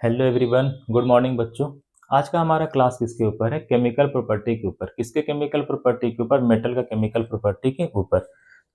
Hello everyone, good morning बच्चों। आज का हमारा क्लास किसके ऊपर है? केमिकल प्रॉपर्टी के ऊपर। किसके केमिकल प्रॉपर्टी के ऊपर? मेटल का केमिकल प्रॉपर्टी के ऊपर।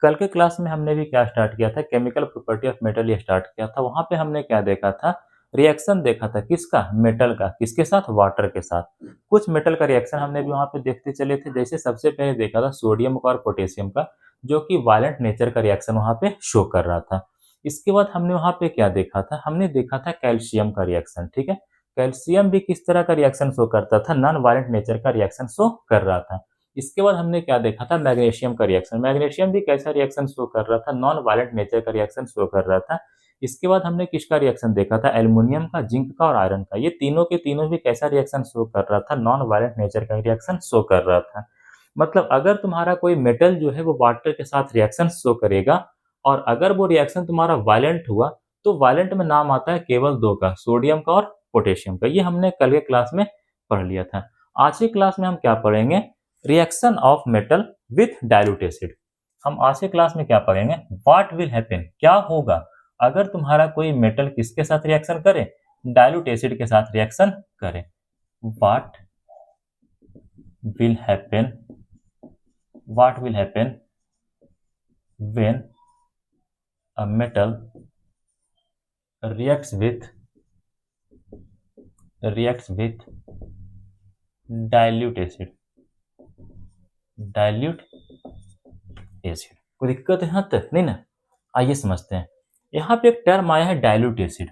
कल के क्लास में हमने भी क्या स्टार्ट किया था? केमिकल प्रॉपर्टी ऑफ मेटल ये स्टार्ट किया था। वहां पे हमने क्या देखा था? रिएक्शन देखा था। किसका? मेटल का। किसके साथ? वाटर के साथ। कुछ मेटल का रिएक्शन हमने भी वहां पे देखते चले थे। जैसे सबसे पहले देखा था सोडियम का और पोटेशियम का, जो कि वायलेंट नेचर का रिएक्शन वहां पे शो कर रहा था। इसके बाद हमने वहां पे क्या देखा था? हमने देखा था कैल्शियम का रिएक्शन। ठीक है, कैल्शियम भी किस तरह का रिएक्शन शो करता था? नॉन वायलेंट नेचर का रिएक्शन शो कर रहा था। इसके बाद हमने क्या देखा था? मैग्नीशियम का रिएक्शन। मैग्नीशियम भी कैसा रिएक्शन शो कर रहा था? नॉन वायलेंट नेचर का रिएक्शन शो कर रहा था। इसके बाद हमने किसका रिएक्शन देखा था? एल्युमिनियम का, जिंक का और आयरन का। ये तीनों के तीनों भी कैसा रिएक्शन शो कर रहा था? नॉन वायलेंट नेचर का रिएक्शन शो कर रहा था। मतलब अगर तुम्हारा कोई मेटल जो है वो वाटर के साथ रिएक्शन शो करेगा और अगर वो रिएक्शन तुम्हारा वायलेंट हुआ, तो वायलेंट में नाम आता है केवल दो का, सोडियम का और पोटेशियम का। ये हमने कल के क्लास में पढ़ लिया था। आज की क्लास में हम क्या पढ़ेंगे? Reaction of metal with dilute acid. हम आज के क्लास में क्या पढ़ेंगे? व्हाट विल हैपन, क्या होगा अगर तुम्हारा कोई मेटल किसके साथ रिएक्शन करे? डाइल्यूट एसिड के साथ रिएक्शन करे। What will happen, what will happen when a metal reacts with dilute acid, dilute acid। कोई दिक्कत है यहाँ तक? नहीं ना? आइए समझते हैं। यहाँ पे एक टर्म आया है डाइल्यूट एसिड।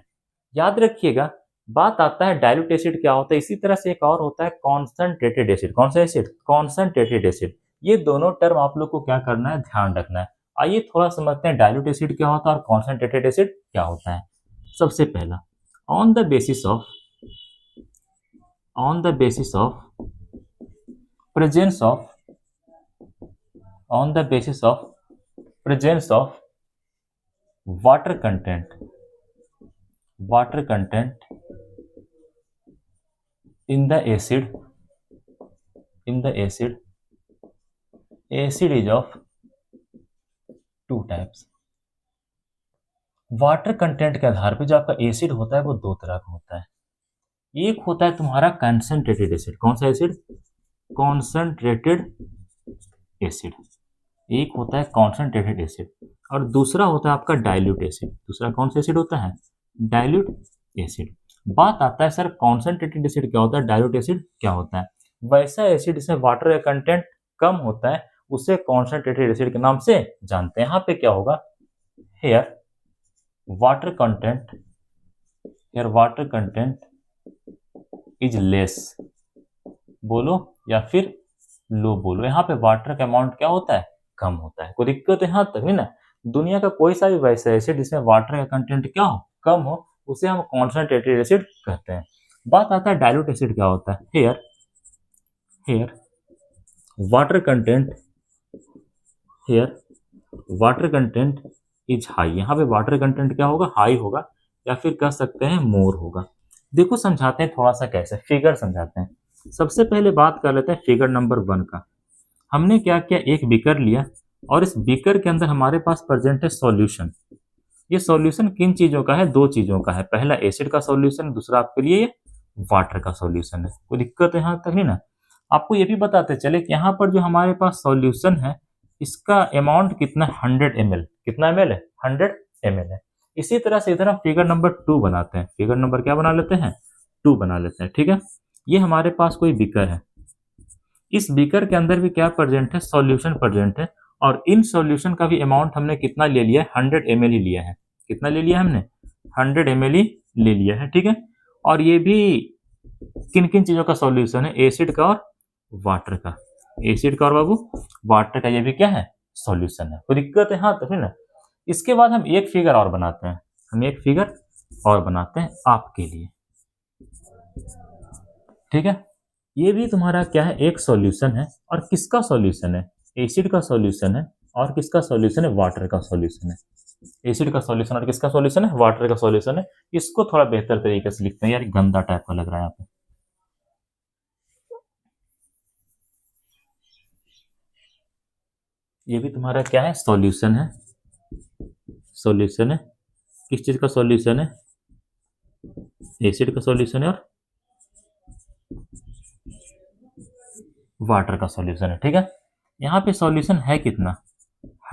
याद रखिएगा, बात आता है डाइल्यूट एसिड क्या होता है। इसी तरह से एक और होता है कॉन्सनट्रेटेड एसिड। कौन सा एसिड? Concentrated acid. ये दोनों टर्म आप लोग को क्या करना है? ध्यान रखना है। आइए थोड़ा समझते हैं डाइल्यूट एसिड क्या होता है और कॉन्सनट्रेटेड एसिड क्या होता है। सबसे पहला, on the basis of on the basis of presence of on the basis of presence of water content in the acid is of two types। Water content के आधार पे जो आपका एसिड होता है वो दो तरह का होता है। एक होता है तुम्हारा कंसंट्रेटेड एसिड। कौन सा एसिड? Concentrated acid. एक होता है कॉन्सनट्रेटेड एसिड और दूसरा होता है आपका डाइल्यूट एसिड। दूसरा कौन सा एसिड होता है? Dilute acid. बात आता है सर कॉन्सनट्रेटेड एसिड क्या होता है, डाइल्यूट एसिड क्या होता है? वैसा एसिड जिसमें वाटर का कंटेंट कम होता है उसे कॉन्सनट्रेटेड एसिड के नाम से जानते हैं। यहाँ पे क्या होगा? Here water content, here water content is less बोलो या फिर लो बोलो। यहाँ पे वाटर का अमाउंट क्या होता है? कम होता है। कोई दिक्कत है यहाँ तक? है ना? दुनिया का कोई सा भी वैसा एसिड जिसमें वाटर का कंटेंट क्या हो? कम हो, उसे हम कॉन्सनट्रेटेड एसिड कहते हैं। बात आता है डाइल्यूट एसिड क्या होता है। Here here water content, here water content is high. यहाँ पे वाटर कंटेंट क्या होगा? हाई होगा या फिर कह सकते हैं मोर होगा। देखो समझाते हैं थोड़ा सा, कैसे फिगर समझाते हैं। सबसे पहले बात कर लेते हैं फिगर नंबर 1 का। हमने क्या किया? एक बीकर लिया और इस बीकर के अंदर हमारे पास प्रेजेंट है सॉल्यूशन। ये सॉल्यूशन किन चीजों का है? दो चीजों का है। पहला एसिड का सॉल्यूशन, दूसरा आपके लिए वाटर का सॉल्यूशन है। कोई दिक्कत है यहाँ तक? नहीं ना? आपको ये भी बताते चले कि यहाँ पर जो हमारे पास सॉल्यूशन है इसका अमाउंट कितना? 100 ml। कितना ml है? 100 ml है। इसी तरह से इधर हम फिगर नंबर 2 बनाते हैं। फिगर नंबर क्या बना लेते हैं? 2 बना लेते हैं। ठीक है, ये हमारे पास कोई बीकर है। इस बीकर के अंदर भी क्या प्रेजेंट है? सॉल्यूशन प्रेजेंट है। और इन सॉल्यूशन का भी अमाउंट हमने कितना ले लिया है? 100 ml ही लिया है। कितना ले लिया हमने? 100 ml ही ले लिया है। ठीक है, और ये भी किन किन चीजों का सॉल्यूशन है? एसिड का और वाटर का। एसिड का और बाबू वाटर का, ये भी क्या है? सॉल्यूशन है। कोई दिक्कत है? हाँ तो है ना? इसके बाद हम एक फिगर और बनाते हैं। हम एक फिगर और बनाते हैं आपके लिए। ठीक है, ये भी तुम्हारा क्या है? एक सॉल्यूशन है। और किसका सॉल्यूशन है? एसिड का सॉल्यूशन है। और किसका सॉल्यूशन है? वाटर का सॉल्यूशन है। एसिड का सॉल्यूशन और किसका सॉल्यूशन है? वाटर का सॉल्यूशन है। इसको थोड़ा बेहतर तरीके से लिखते हैं यार, गंदा टाइप का लग रहा है यहाँ पे। ये भी तुम्हारा क्या है? सॉल्यूशन है। सॉल्यूशन है। किस चीज का सॉल्यूशन है? एसिड का सॉल्यूशन है और वाटर का सॉल्यूशन है, ठीक है। यहाँ पे सॉल्यूशन है कितना,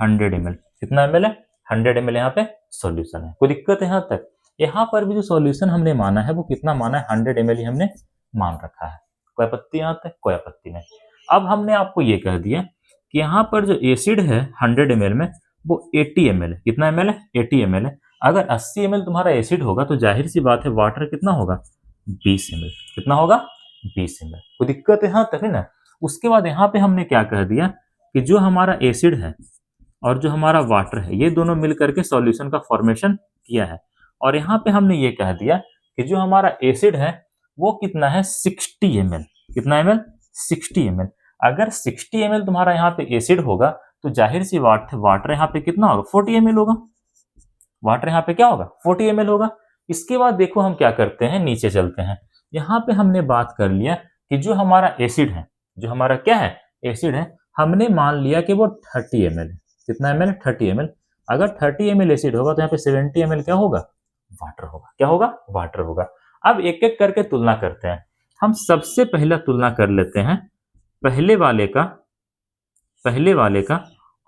100 ml। कितना ml है, 100 ml यहाँ पे सॉल्यूशन है। कोई दिक्कत है यहाँ तक? यहाँ पर भी जो सॉल्यूशन हमने माना है वो कितना माना है, 100 ml ही हमने मान रखा है। कोई आपत्ति यहाँ तक? कोई आपत्ति नहीं। अब हमने आपको ये कह दिया कि यहाँ पर जो एसिड है 100 ml में वो 80 ml है। कितना ml है, 80 ml है। अगर 80 ml तुम्हारा एसिड होगा तो जाहिर सी बात है वाटर कितना होगा, 20 ml। कितना होगा, 20 ml। कोई दिक्कत है यहाँ तक है ना? उसके बाद यहाँ पे हमने क्या कह दिया कि जो हमारा एसिड है और जो हमारा वाटर है ये दोनों मिलकर के सॉल्यूशन का फॉर्मेशन किया है। और यहाँ पे हमने ये कह दिया कि जो हमारा एसिड है वो कितना है, 60 ml। कितना ml, 60 ml। अगर 60 ml तुम्हारा यहाँ पे एसिड होगा तो जाहिर सी बात है वाटर यहाँ पे कितना होगा, 40 ml होगा। वाटर यहाँ पे क्या होगा, 40 ml होगा। इसके बाद देखो हम क्या करते हैं, नीचे चलते हैं। यहाँ पे हमने बात कर लिया कि जो हमारा एसिड है, जो हमारा क्या है, एसिड है, हमने मान लिया कि वो 30 ml है। कितना ml, 30 ml। अगर 30 ml एसिड होगा तो यहाँ पे 70 ml क्या होगा, वाटर होगा। क्या होगा, वाटर होगा। अब एक एक करके तुलना करते हैं। हम सबसे पहला तुलना कर लेते हैं पहले वाले का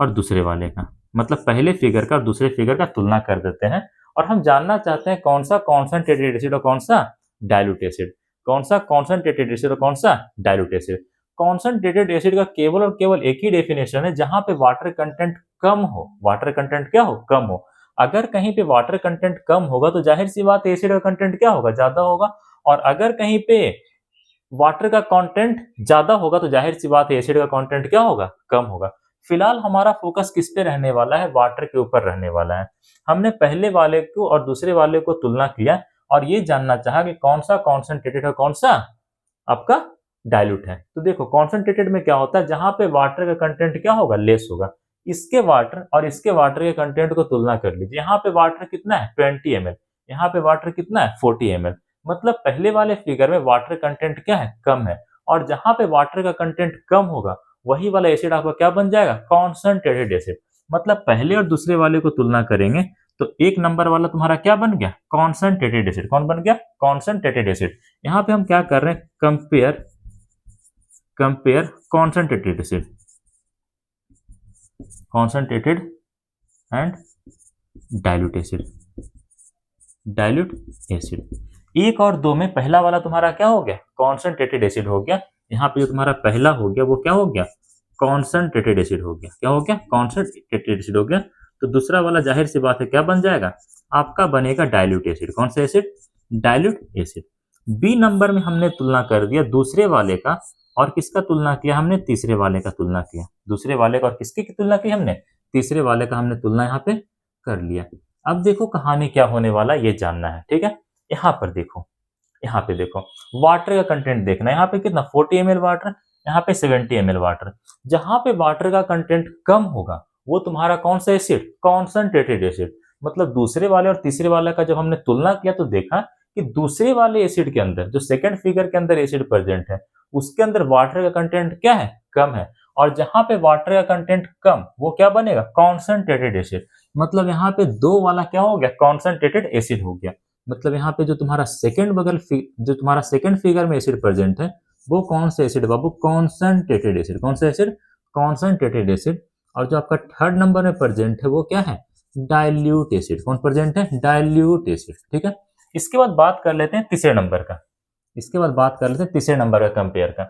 और दूसरे वाले का, मतलब पहले फिगर का और दूसरे फिगर का तुलना कर देते हैं। और हम जानना चाहते हैं कौन सा कॉन्सेंट्रेटेड एसिड और कौन सा डाइल्यूट एसिड, कौन सा कॉन्सेंट्रेटेड एसिड और कौन सा डाइल्यूट एसिड। कॉन्सेंट्रेटेड एसिड का केवल और केवल एक ही डेफिनेशन है, जहां पे वाटर कंटेंट कम हो। वाटर कंटेंट क्या हो, कम हो। अगर कहीं पे वाटर कंटेंट कम होगा तो जाहिर सी बात है एसिड का कंटेंट क्या होगा, ज्यादा होगा। और अगर कहीं पे वाटर का कंटेंट ज्यादा होगा तो जाहिर सी बात है एसिड का कंटेंट क्या होगा, कम होगा। फिलहाल हमारा फोकस किस पे रहने वाला है, वाटर के ऊपर रहने वाला है। हमने पहले वाले को और दूसरे वाले को तुलना किया और ये जानना चाहा कि कौन सा कॉन्सेंट्रेटेड है, कौन सा आपका डाइल्यूट है। तो देखो कॉन्सेंट्रेटेड में क्या होता है, जहां पे वाटर का कंटेंट क्या होगा, लेस होगा। इसके वाटर और इसके वाटर के कंटेंट को तुलना कर लीजिए। यहाँ पे वाटर कितना है, 20 ml। यहाँ पे वाटर कितना है, 40 ml। मतलब पहले वाले फिगर में वाटर कंटेंट क्या है, कम है। और जहां पे वाटर का कंटेंट कम होगा वही वाला एसिड आपका क्या बन जाएगा, कॉन्सेंट्रेटेड एसिड। मतलब पहले और दूसरे वाले को तुलना करेंगे तो एक नंबर वाला तुम्हारा क्या बन गया, कॉन्सेंट्रेटेड एसिड। कौन बन गया, कॉन्सेंट्रेटेड एसिड। यहाँ पे हम क्या कर रहे हैं, compare concentrated acid, concentrated and dilute acid, dilute acid. एक और दो में पहला वाला तुम्हारा क्या हो गया, कॉन्सेंट्रेटेड एसिड हो गया। यहाँ पे जो तुम्हारा पहला हो गया वो क्या हो गया, कॉन्सेंट्रेटेड एसिड हो गया। क्या हो गया, कॉन्सेंट्रेटेड एसिड हो गया। तो दूसरा वाला जाहिर सी बात है क्या बन जाएगा, आपका बनेगा डाइल्यूट एसिड। कौन सा acid, dilute acid. B number में हमने तुलना कर दिया दूसरे वाले का और किसका तुलना किया हमने, तीसरे वाले का तुलना किया। दूसरे वाले का और किसकी तुलना की हमने, तीसरे वाले का हमने तुलना यहाँ पे कर लिया। अब देखो कहानी क्या होने वाला ये जानना है, ठीक है। यहाँ पर देखो, यहाँ पे देखो वाटर का कंटेंट देखना है। यहाँ पे कितना, 40 ml वाटर, यहाँ पे 70 ml वाटर। जहां पे वाटर का कंटेंट कम होगा वो तुम्हारा कौन सा एसिड, कॉन्सेंट्रेटेड एसिड। मतलब दूसरे वाले और तीसरे वाले का जब हमने तुलना किया तो देखा कि दूसरे वाले एसिड के अंदर, जो सेकंड फिगर के अंदर एसिड प्रेजेंट है, उसके अंदर वाटर का कंटेंट क्या है, कम है। और जहां पे वाटर का कंटेंट कम, वो क्या बनेगा, कॉन्सेंट्रेटेड एसिड। मतलब यहाँ पे दो वाला क्या हो गया, कॉन्सेंट्रेटेड एसिड हो गया। मतलब यहाँ पे जो तुम्हारा जो तुम्हारा सेकंड फिगर में एसिड प्रेजेंट है वो कौन सा एसिड बाबू, कॉन्सेंट्रेटेड एसिड। कौन सा एसिड, कॉन्सेंट्रेटेड एसिड। और जो आपका थर्ड नंबर में प्रेजेंट है वो क्या है, डाइल्यूट एसिड। कौन प्रेजेंट है, डाइल्यूट एसिड, ठीक है। इसके बाद बात कर लेते हैं तीसरे नंबर का। इसके बाद बात कर लेते हैं तीसरे नंबर का कंपेयर का।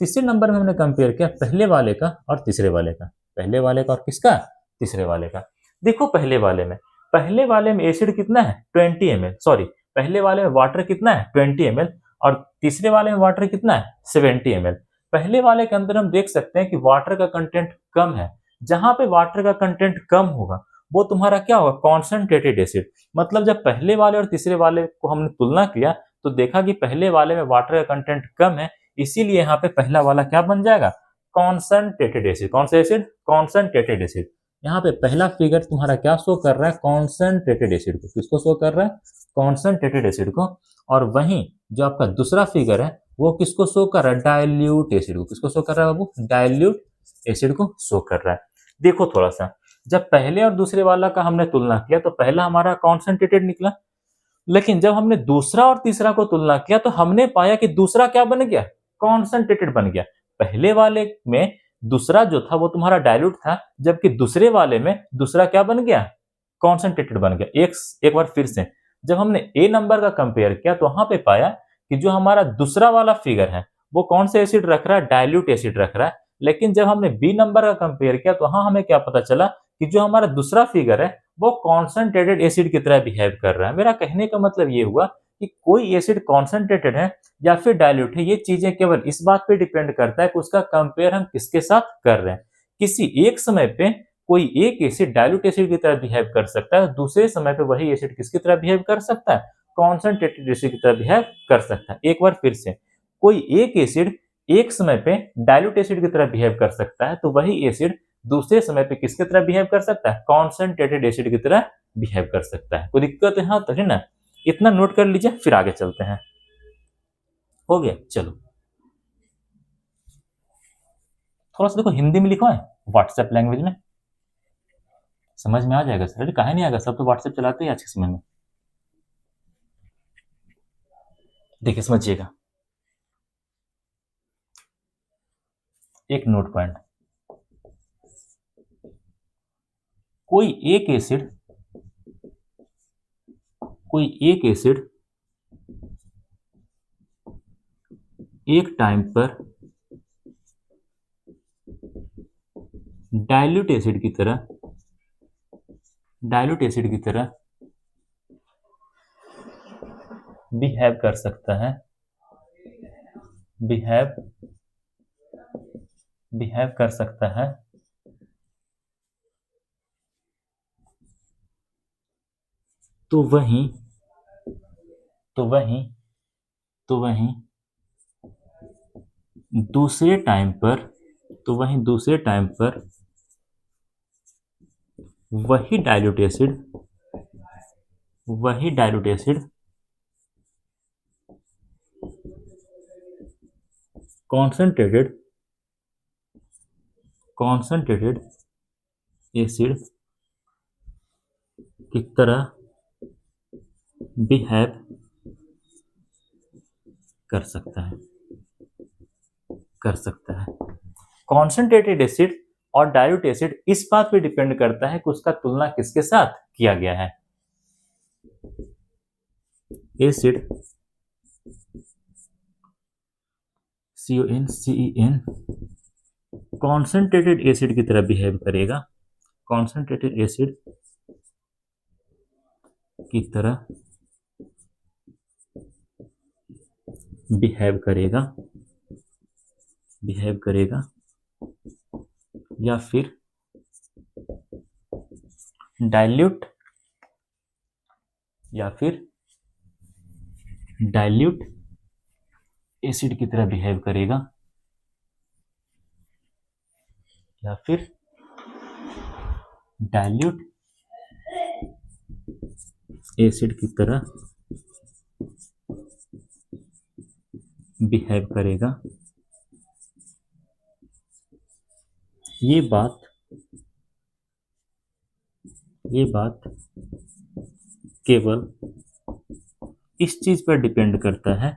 तीसरे नंबर में हमने कंपेयर किया पहले वाले का और तीसरे वाले का, पहले वाले का और किसका, तीसरे वाले का। देखो पहले वाले में एसिड कितना है, 20 ml। सॉरी, पहले वाले में वाटर कितना है, 20 ml। और तीसरे वाले में वाटर कितना है, 70 ml। पहले वाले के अंदर हम देख सकते हैं कि वाटर का कंटेंट कम है। जहां पे वाटर का कंटेंट कम होगा वो तुम्हारा क्या होगा, कॉन्सेंट्रेटेड एसिड। मतलब जब पहले वाले और तीसरे वाले को हमने तुलना किया तो देखा कि पहले वाले में वाटर का कंटेंट कम है, इसीलिए यहाँ पे पहला वाला क्या बन जाएगा, कॉन्सेंट्रेटेड एसिड। कौन सा एसिड, कॉन्सेंट्रेटेड एसिड। यहाँ पे पहला फिगर तुम्हारा क्या शो कर रहा है, कॉन्सेंट्रेटेड एसिड को। किसको शो कर रहा है, कॉन्सेंट्रेटेड एसिड को। और वहीं जो आपका दूसरा फिगर है वो किसको शो कर रहा है, डाइल्यूट एसिड को। किसको शो कर रहा है बाबू, डाइल्यूट एसिड को शो कर रहा है। देखो थोड़ा सा, जब पहले और दूसरे वाला का हमने तुलना किया तो पहला हमारा कॉन्सेंट्रेटेड निकला, लेकिन जब हमने दूसरा और तीसरा को तुलना किया तो हमने पाया कि दूसरा क्या बन गया, कॉन्सेंट्रेटेड बन गया। पहले वाले में दूसरा जो था वो तुम्हारा डाइल्यूट था, जबकि दूसरे वाले में दूसरा क्या बन गया, कॉन्सेंट्रेटेड बन गया। एक बार फिर से जब हमने ए नंबर का कंपेयर किया तो वहां पे पाया कि जो हमारा दूसरा वाला फिगर है वो कौन से एसिड रख रहा है, डाइल्यूट एसिड रख रहा है। लेकिन जब हमने बी नंबर का कंपेयर किया तो वहां हमें क्या पता चला कि जो हमारा दूसरा फिगर है वो कॉन्सेंट्रेटेड एसिड की तरह बिहेव कर रहा है। मेरा कहने का मतलब ये हुआ कि कोई एसिड कॉन्सेंट्रेटेड है या फिर डाइल्यूट है, ये चीजें केवल इस बात पे डिपेंड करता है कि उसका कंपेयर हम किसके साथ कर रहे हैं। किसी एक समय पे कोई एक एसिड डाइल्यूट एसिड की तरह बिहेव कर सकता है, दूसरे समय पे वही एसिड किसकी तरह बिहेव कर सकता है, कॉन्सेंट्रेटेड एसिड की तरह बिहेव कर सकता है। एक बार फिर से, कोई एक एसिड एक समय पे डाइल्यूट एसिड की तरह बिहेव कर सकता है, तो वही एसिड दूसरे समय पे किसकी तरह बिहेव कर सकता है, कॉन्सेंट्रेटेड एसिड की तरह बिहेव कर सकता है। कोई दिक्कत है? हाँ तो है ना, इतना नोट कर लीजिए, फिर आगे चलते हैं। हो गया, चलो थोड़ा सा देखो हिंदी में लिखो है व्हाट्सएप लैंग्वेज में, समझ में आ जाएगा सर। अरे काहे नहीं आएगा, सब तो व्हाट्सएप चलाते हैं आज के समय में। देखिए समझिएगा, एक नोट पॉइंट, कोई एक एसिड एक टाइम पर डाइल्यूट एसिड की तरह बिहेव कर सकता है, बिहेव कर सकता है, तो वहीं दूसरे टाइम पर वही डाइल्यूट एसिड कॉन्सेंट्रेटेड एसिड की तरह बिहेव कर सकता है। कॉन्सेंट्रेटेड एसिड और डाइल्यूट एसिड इस बात पे डिपेंड करता है कि उसका तुलना किसके साथ किया गया है। एसिड CONCEN कॉन्सेंट्रेटेड एसिड की तरह बिहेव करेगा, कॉन्सेंट्रेटेड एसिड की तरह बिहेव करेगा या फिर डाइल्यूट एसिड की तरह बिहेव करेगा, या फिर डाइल्यूट एसिड की तरह बिहेव करेगा। ये बात केवल इस चीज पर डिपेंड करता है,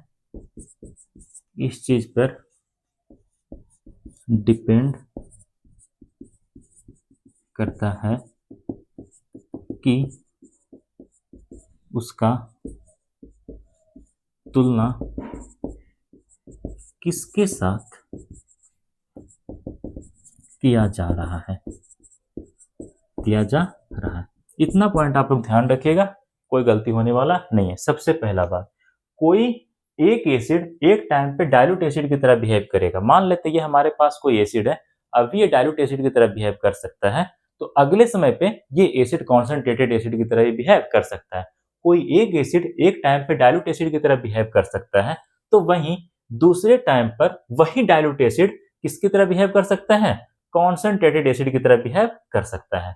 कि उसका तुलना किसके साथ किया जा रहा है। इतना पॉइंट आप लोग ध्यान रखिएगा, कोई गलती होने वाला नहीं है। सबसे पहला बात, कोई एक एसिड एक टाइम पे डाइल्यूट एसिड की तरह बिहेव करेगा। मान लेते हैं ये हमारे पास कोई एसिड है, अभी ये डाइल्यूट एसिड की तरह बिहेव कर सकता है, तो अगले समय पे ये एसिड कॉन्सेंट्रेटेड एसिड की तरह बिहेव कर सकता है। कोई एक एसिड एक टाइम पे डाइल्यूट एसिड की तरह बिहेव कर सकता है, तो वहीं दूसरे टाइम पर वही डाइल्यूट एसिड किसकी तरह बिहेव कर सकता है, कॉन्सेंट्रेटेड एसिड की तरह बिहेव कर सकता है।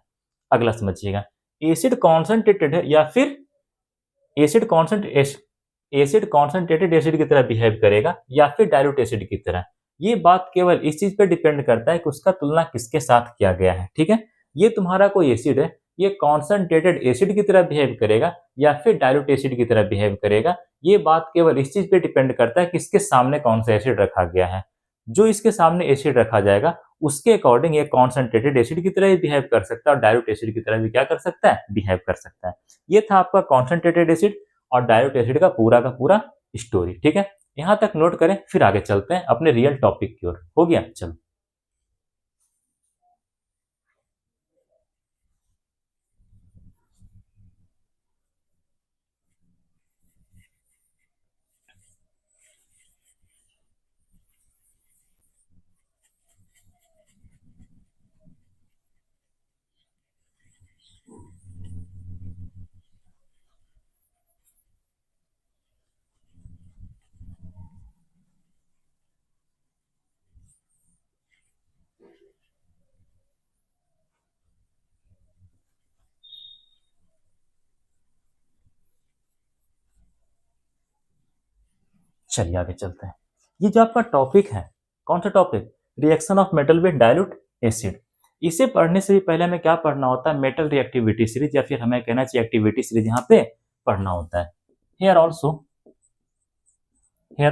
अगला समझिएगा, एसिड कॉन्सेंट्रेटेड है या फिर एसिड कॉन्सेंट्रेटेड एसिड की तरह बिहेव करेगा या फिर डाइल्यूट एसिड की तरह। ये बात केवल इस चीज पर डिपेंड करता है कि उसका तुलना किसके साथ किया गया है। ठीक है, ये तुम्हारा कोई एसिड है ये कॉन्सेंट्रेटेड एसिड की तरह बिहेव करेगा या फिर डाइल्यूट एसिड की तरह बिहेव करेगा, ये बात केवल इस चीज पे डिपेंड करता है कि इसके सामने कौन सा एसिड रखा गया है। जो इसके सामने एसिड रखा जाएगा उसके अकॉर्डिंग ये कॉन्सेंट्रेटेड एसिड की तरह ही बिहेव कर सकता है और डाइल्यूट एसिड की तरह भी क्या कर सकता है, बिहेव कर सकता है। ये था आपका कॉन्सेंट्रेटेड एसिड और डाइल्यूट एसिड का पूरा स्टोरी। ठीक है, यहां तक नोट करें, फिर आगे चलते हैं अपने रियल टॉपिक की ओर। हो गया, चलो। चलिए आगे चलते हैं। ये जो आपका टॉपिक है, कौन सा topic, reaction of metal with dilute acid. इसे पढ़ने से भी पहले हमें क्या पढ़ना होता है, मेटल रिएक्टिविटी सीरीज, या फिर हमें कहना चाहिए एक्टिविटी सीरीज यहाँ पे पढ़ना होता है। Here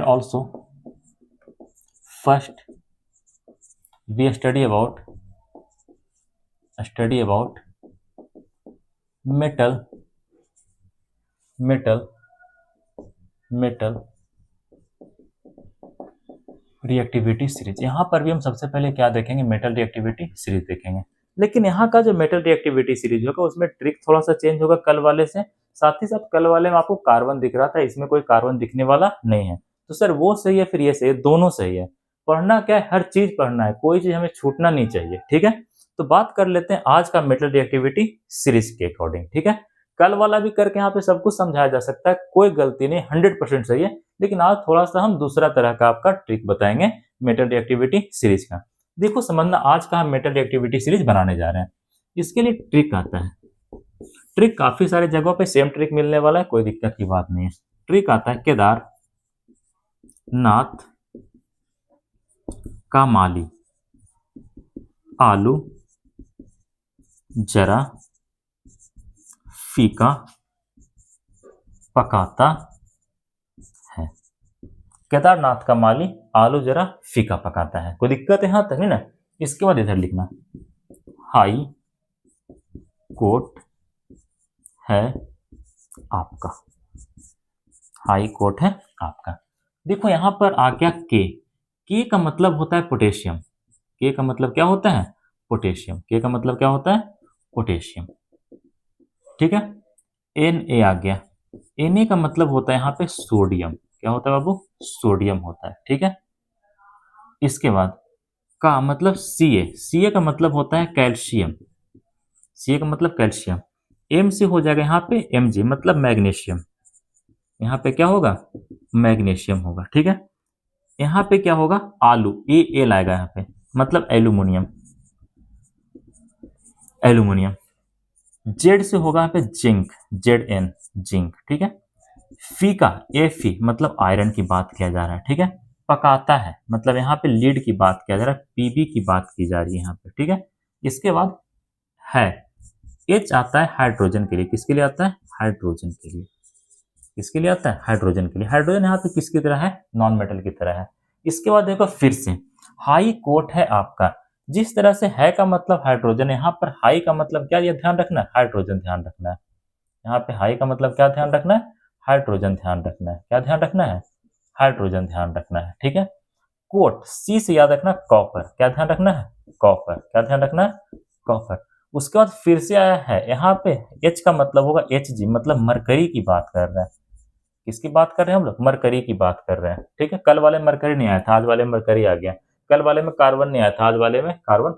also first we study about metal reactivity series. यहाँ पर भी हम सबसे पहले क्या देखेंगे, मेटल रिएक्टिविटी सीरीज देखेंगे। लेकिन यहाँ का जो मेटल रिएक्टिविटी सीरीज होगा उसमें ट्रिक थोड़ा सा चेंज होगा कल वाले से। साथ ही साथ कल वाले में आपको कार्बन दिख रहा था, इसमें कोई कार्बन दिखने वाला नहीं है। तो सर वो सही है फिर ये सही है, दोनों सही है। पढ़ना क्या है, हर चीज पढ़ना है, कोई चीज हमें छूटना नहीं चाहिए। ठीक है, तो बात कर लेते हैं आज का मेटल रिएक्टिविटी सीरीज के अकॉर्डिंग। ठीक है, कल वाला भी करके यहाँ पे सब कुछ समझाया जा सकता है, कोई गलती नहीं, 100% सही है। लेकिन आज थोड़ा सा हम दूसरा तरह का आपका ट्रिक बताएंगे मेटल रिएक्टिविटी सीरीज का। देखो समझना, आज का हम मेटल रिएक्टिविटी सीरीज बनाने जा रहे हैं। इसके लिए ट्रिक आता है, ट्रिक काफी सारे जगहों पे सेम ट्रिक मिलने वाला है, कोई दिक्कत की बात नहीं है। ट्रिक आता है केदार नाथ का माली आलू जरा फीका पकाता है। केदारनाथ का माली आलू जरा फीका पकाता है, कोई दिक्कत है यहां तक नहीं ना। इसके बाद इधर लिखना हाई कोर्ट है आपका, हाई कोर्ट है आपका। देखो यहां पर आ गया के का मतलब होता है पोटेशियम। के का मतलब क्या होता है, पोटेशियम। के का मतलब क्या होता है, पोटेशियम। ठीक है, एन ए आ गया, एन ए का मतलब होता है यहाँ पे सोडियम। क्या होता है बाबू, सोडियम होता है। ठीक है, इसके बाद का मतलब सी ए, सी ए का मतलब होता है कैल्शियम। सी ए का मतलब कैल्शियम। एम से हो जाएगा यहाँ पे एम जी मतलब मैग्नीशियम। यहाँ पे क्या होगा, मैग्नीशियम होगा। ठीक है, यहाँ पे क्या होगा, आलू, ए एल आएगा यहाँ पे मतलब एल्यूमिनियम, एल्यूमिनियम। जेड से होगा यहाँ पे जिंक, जेड एन जिंक। ठीक है, फी का ए फी मतलब आयरन की बात किया जा रहा है। ठीक है, पकाता है मतलब यहाँ पे लीड की बात किया जा रहा है, पीबी की बात की जा रही है यहाँ पे। ठीक है, इसके बाद है एच आता है हाइड्रोजन के लिए। किसके लिए आता है, हाइड्रोजन के लिए। किसके लिए आता है, हाइड्रोजन के लिए। हाइड्रोजन यहाँ पे किसकी तरह है, नॉन मेटल की तरह है। इसके बाद देखो फिर से हाई कोट है आपका, जिस तरह से है का मतलब हाइड्रोजन, यहाँ पर हाई का मतलब क्या, ये ध्यान रखना है, हाइड्रोजन ध्यान रखना है। यहाँ पे हाई का मतलब क्या ध्यान रखना है, हाइड्रोजन ध्यान रखना है। क्या ध्यान रखना है, हाइड्रोजन ध्यान रखना है। ठीक है, कोट सी से याद रखना कॉपर। क्या ध्यान रखना है, कॉपर। क्या ध्यान रखना है, कॉपर। उसके बाद फिर से आया है यहाँ पे एच का मतलब होगा एच जी मतलब मरकरी की बात कर रहे हैं। किसकी बात कर रहे हैं हम लोग, मरकरी की बात कर रहे हैं। ठीक है, कल वाले में मरकरी नहीं आया था, आज वाले में मरकरी आ गया। कल वाले में कार्बन नहीं आया था, आज वाले में कार्बन,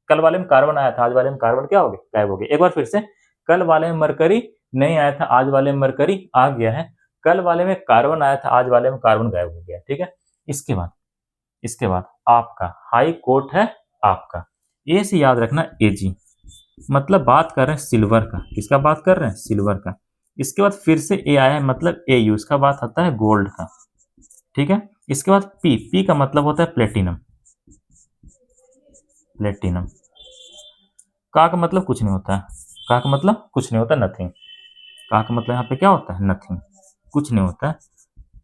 कल वाले में कार्बन आया था, आज वाले में कार्बन क्या हो गया, गायब हो गया। एक बार फिर से, कल वाले में मरकरी नहीं आया था, आज वाले में मरकरी आ गया है। कल वाले में कार्बन आया था, आज वाले में कार्बन गायब हो गया। ठीक है, इसके बाद आपका हाई कोर्ट है आपका, ए से याद रखना एजी मतलब बात कर रहे हैं सिल्वर का। किसका बात कर रहे हैं, सिल्वर का। इसके बाद फिर से ए आया है मतलब ए यू, इसका बात आता है गोल्ड का। ठीक है, इसके बाद पी, पी का मतलब होता है प्लेटिनम, प्लेटिनम। का मतलब कुछ नहीं होता है, का का मतलब कुछ नहीं होता, नथिंग। का का मतलब यहाँ पे क्या होता है, नथिंग, कुछ नहीं होता है।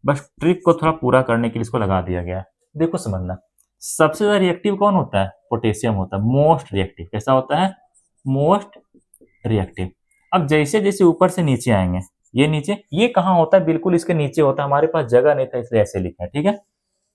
बस ट्रिक को थोड़ा पूरा करने के लिए इसको लगा दिया गया है। देखो समझना, सबसे ज्यादा रिएक्टिव कौन होता है, पोटेशियम होता है, मोस्ट रिएक्टिव। कैसा होता है, मोस्ट रिएक्टिव। अब जैसे जैसे ऊपर से नीचे आएंगे, ये नीचे, ये कहाँ होता है, बिल्कुल इसके नीचे होता है, हमारे पास जगह नहीं था इसलिए ऐसे लिखा है, ठीक है।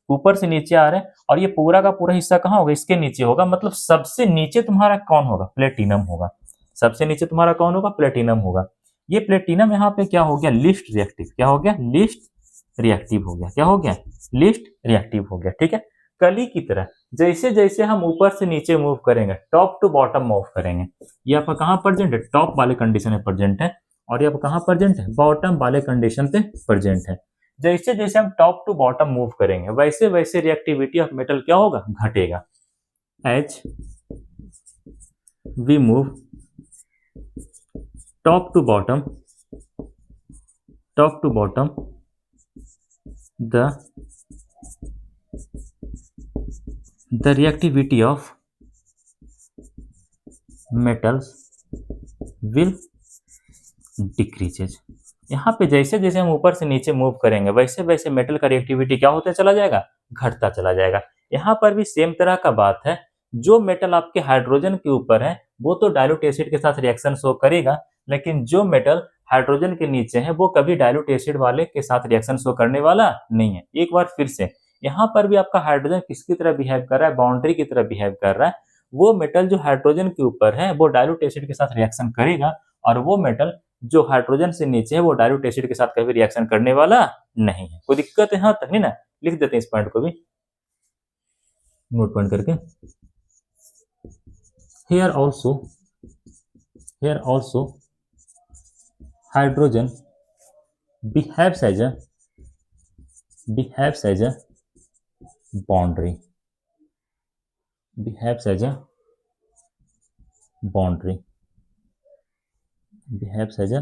ऊपर से नीचे आ रहे हैं और ये पूरा का पूरा हिस्सा कहाँ होगा, इसके नीचे होगा, मतलब सबसे नीचे तुम्हारा कौन होगा, प्लेटिनम होगा। सबसे नीचे तुम्हारा कौन होगा, प्लेटिनम होगा। ये प्लेटिनम यहाँ पे क्या हो गया, लिस्ट रिएक्टिव। क्या हो गया, लिस्ट रिएक्टिव हो गया। क्या हो गया, लिस्ट रिएक्टिव हो गया, ठीक है। कली की तरह जैसे जैसे हम ऊपर से नीचे मूव करेंगे, टॉप टू बॉटम मूव करेंगे, ये आपका कहाँ प्रेजेंट है, टॉप वाले कंडीशन में प्रेजेंट है, और ये आपका कहाँ प्रेजेंट है, बॉटम वाले कंडीशन पे प्रेजेंट है। जैसे जैसे हम टॉप टू बॉटम मूव करेंगे, वैसे वैसे रिएक्टिविटी ऑफ मेटल क्या होगा, घटेगा। As we move top to bottom, top to bottom, the reactivity of metals will decreases। यहाँ पे जैसे जैसे हम ऊपर से नीचे मूव करेंगे, वैसे वैसे मेटल का रिएक्टिविटी क्या होता चला जाएगा, घटता चला जाएगा। यहाँ पर भी सेम तरह का बात है, जो मेटल आपके हाइड्रोजन के ऊपर है वो तो डाइल्यूट एसिड के साथ रिएक्शन शो करेगा, लेकिन जो मेटल हाइड्रोजन के नीचे है वो कभी डाइल्यूट एसिड वाले के साथ रिएक्शन शो करने वाला नहीं है। एक बार फिर से, यहाँ पर भी आपका हाइड्रोजन किसकी तरह बिहेव कर रहा है, बाउंड्री की तरह बिहेव कर रहा है। वो मेटल जो हाइड्रोजन के ऊपर है वो डाइल्यूट एसिड के साथ रिएक्शन करेगा, और वो मेटल जो हाइड्रोजन से नीचे है वो डाइल्यूट एसिड के साथ कभी रिएक्शन करने वाला नहीं है। कोई दिक्कत है यहाँ तक नहीं ना, लिख देते हैं इस पॉइंट को भी नोट पॉइंट करके। here also here also hydrogen behaves as a boundary, behaves as a boundary, behaves as a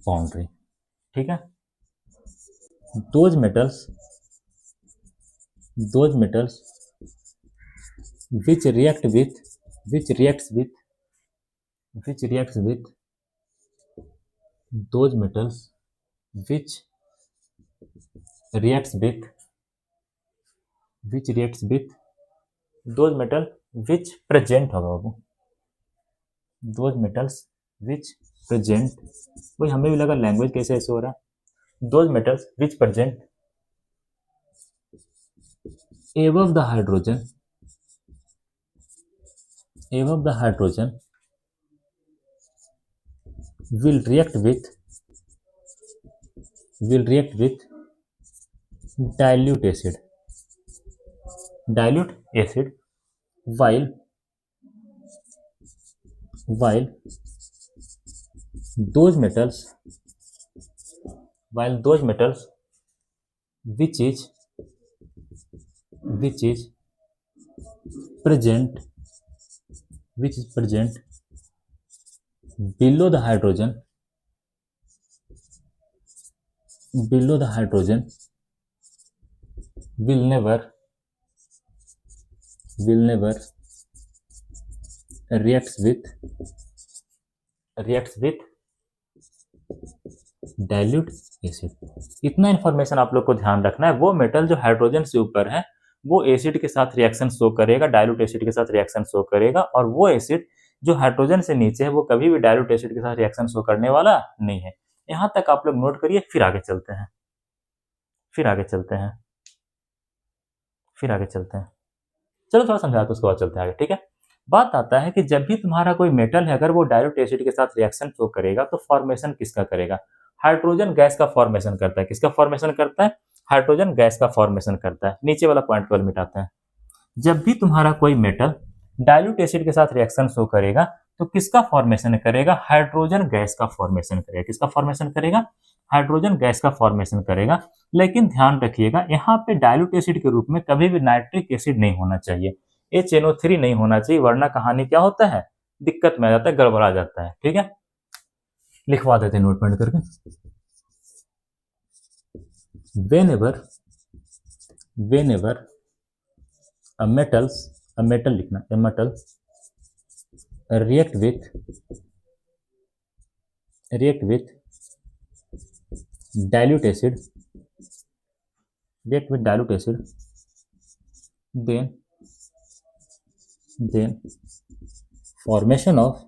boundary, ठीक है। those metals which reacts with those metals which reacts with those metal which present होगा वो, those metals which present, वही हमें भी लगा language कैसे ऐसे हो रहा है, those metals which present above the hydrogen will react with dilute acid while those metals which is present below the hydrogen will never reacts with dilute acid. इतना इंफॉर्मेशन आप लोग को ध्यान रखना है। वो मेटल जो हाइड्रोजन से ऊपर है वो एसिड के साथ रिएक्शन शो करेगा, डाइल्यूट एसिड के साथ रिएक्शन शो करेगा, और वो एसिड जो हाइड्रोजन से नीचे है वो कभी भी डाइल्यूट एसिड के साथ रिएक्शन शो करने वाला नहीं है। यहां तक आप लोग नोट करिए, फिर आगे चलते हैं। चलो थोड़ा समझाते उसके बाद चलते हैं आगे, ठीक है। बात आता है कि जब भी तुम्हारा कोई मेटल है अगर वो डाइल्यूट एसिड के साथ रिएक्शन शो करेगा तो फॉर्मेशन किसका करेगा, हाइड्रोजन गैस का फॉर्मेशन करता है। किसका फॉर्मेशन करता है, हाइड्रोजन गैस का फॉर्मेशन करता है। नीचे वाला पॉइंट केवल मिटाते हैं। जब भी तुम्हारा कोई मेटल डाइल्यूट एसिड के साथ रिएक्शन शो करेगा तो किसका फॉर्मेशन करेगा, हाइड्रोजन गैस का फॉर्मेशन करेगा। किसका फॉर्मेशन करेगा, हाइड्रोजन गैस का फॉर्मेशन करेगा। लेकिन ध्यान रखिएगा यहाँ पे डाइल्यूट एसिड के रूप में कभी भी नाइट्रिक एसिड नहीं होना चाहिए, HNO3 नहीं होना चाहिए, वरना कहानी क्या होता है, दिक्कत में आ जाता है, गड़बड़ा जाता है, ठीक है। लिखवा देते हैं नोट पॉइंट करके। whenever a metal लिखना, a metal react with dilute acid, then formation of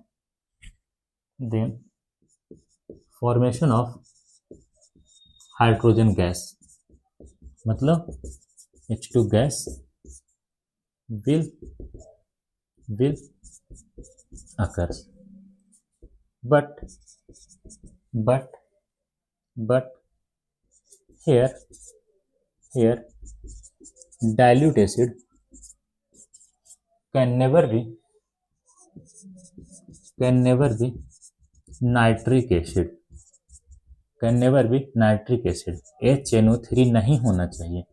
then formation of hydrogen gas, मतलब H2 gas will occur, but here dilute acid can never be nitric acid, HNO3 नहीं होना चाहिए,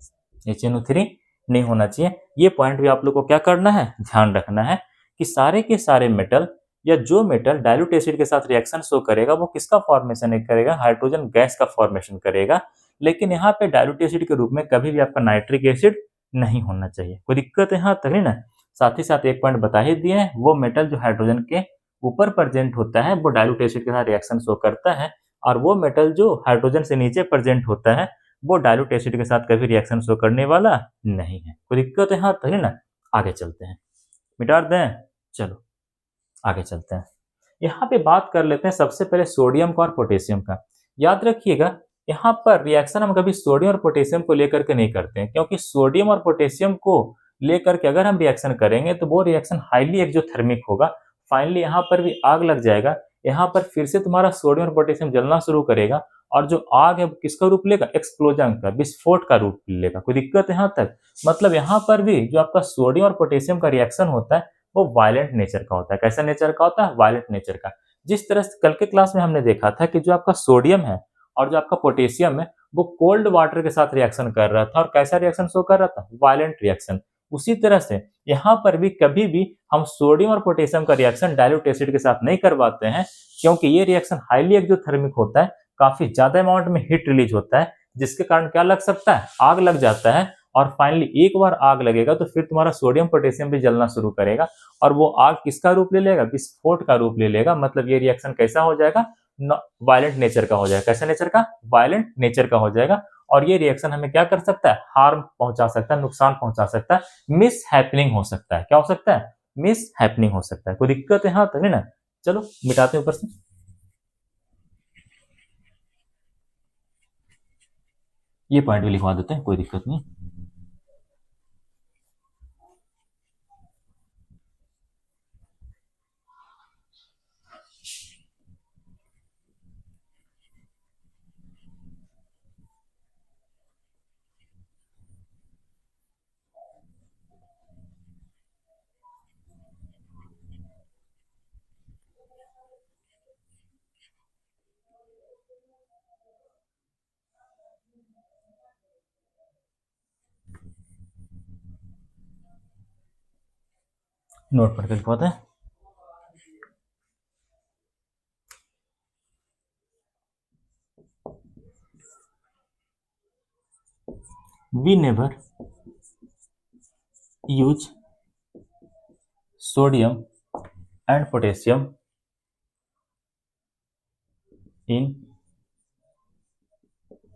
HNO3 नहीं होना चाहिए। ये point भी आप लोग को क्या करना है, ध्यान रखना है कि सारे के सारे मेटल या जो मेटल डाइल्यूट एसिड के साथ रिएक्शन शो करेगा वो किसका फॉर्मेशन करेगा, हाइड्रोजन गैस का फॉर्मेशन करेगा। लेकिन यहाँ पे डाइल्यूट एसिड के रूप में कभी भी आपका नाइट्रिक एसिड नहीं होना चाहिए। कोई दिक्कत है यहाँ तक, है ना। साथ ही साथ एक पॉइंट बता ही दिए हैं, वो मेटल जो हाइड्रोजन के ऊपर प्रेजेंट होता है वो डाइल्यूट एसिड के साथ रिएक्शन शो करता है, और वो मेटल जो हाइड्रोजन से नीचे प्रेजेंट होता है वो डाइल्यूट एसिड के साथ कभी रिएक्शन शो करने वाला नहीं है। कोई दिक्कत है यहाँ तक, है ना। आगे चलते हैं, मिटा दें, चलो आगे चलते हैं। यहाँ पे बात कर लेते हैं सबसे पहले सोडियम का और पोटेशियम का। याद रखिएगा यहाँ पर रिएक्शन हम कभी सोडियम और पोटेशियम को लेकर के नहीं करते हैं, क्योंकि सोडियम और पोटेशियम को लेकर के अगर हम रिएक्शन करेंगे तो वो रिएक्शन हाईली एक्सोथर्मिक होगा। फाइनली यहाँ पर भी आग लग जाएगा, यहाँ पर फिर से तुम्हारा सोडियम और पोटेशियम जलना शुरू करेगा, और जो आग है किसका रूप लेगा, एक्सप्लोजन का, विस्फोट का रूप लेगा। कोई दिक्कत है यहाँ तक, मतलब यहाँ पर भी जो आपका सोडियम और पोटेशियम का रिएक्शन होता है वो वायलेंट नेचर का होता है। कैसा नेचर का होता है, वायलेंट नेचर का। जिस तरह से कल के क्लास में हमने देखा था कि जो आपका सोडियम है और जो आपका पोटेशियम है वो कोल्ड वाटर के साथ रिएक्शन कर रहा था, और कैसा रिएक्शन शो कर रहा था, वायलेंट रिएक्शन। उसी तरह से यहाँ पर भी कभी भी हम सोडियम और पोटेशियम का रिएक्शन डाइल्यूट एसिड के साथ नहीं करवाते हैं, क्योंकि ये रिएक्शन हाईली एक्सोथर्मिक होता है, काफी ज्यादा अमाउंट में हीट रिलीज होता है, जिसके कारण क्या लग सकता है, आग लग जाता है। और फाइनली एक बार आग लगेगा तो फिर तुम्हारा सोडियम पोटेशियम भी जलना शुरू करेगा, और वो आग किसका रूप ले लेगा, विस्फोट का रूप ले लेगा। मतलब ये रिएक्शन कैसा हो जाएगा, वायलेंट नेचर का हो जाएगा। कैसा नेचर का, वायलेंट नेचर का हो जाएगा। और ये रिएक्शन हमें क्या कर सकता है, हार्म पहुंचा सकता है, नुकसान पहुंचा सकता है, मिस हैपनिंग हो सकता है। क्या हो सकता है, मिस हैपनिंग हो सकता है। कोई दिक्कत है यहाँ तक, है ना। चलो मिटाते हैं ऊपर से। ये पॉइंट भी लिखवा देते हैं, कोई दिक्कत नहीं। नोट पढ़ के लिखवाते हैं। We never use sodium and potassium in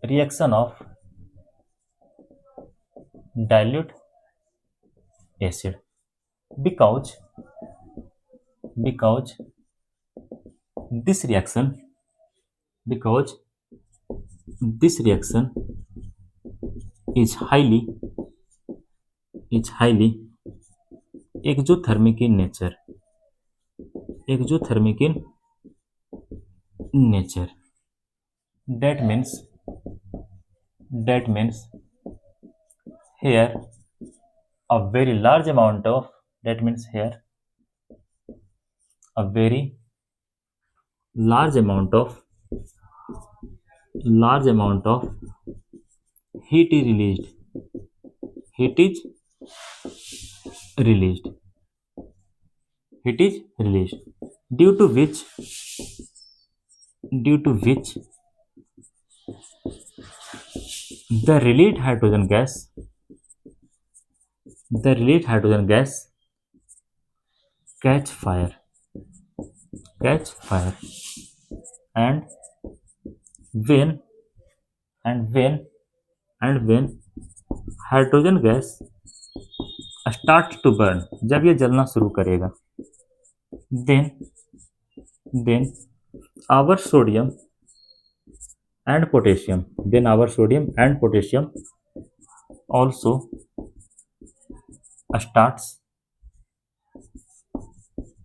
reaction of dilute acid because this reaction is highly exothermic in nature. That means here a very large amount of heat is released due to which the released hydrogen gas catch fire. catch fire. And when and when and when hydrogen gas start to burn, जब ये जलना शुरू करेगा, then then our sodium and potassium, then our sodium and potassium also starts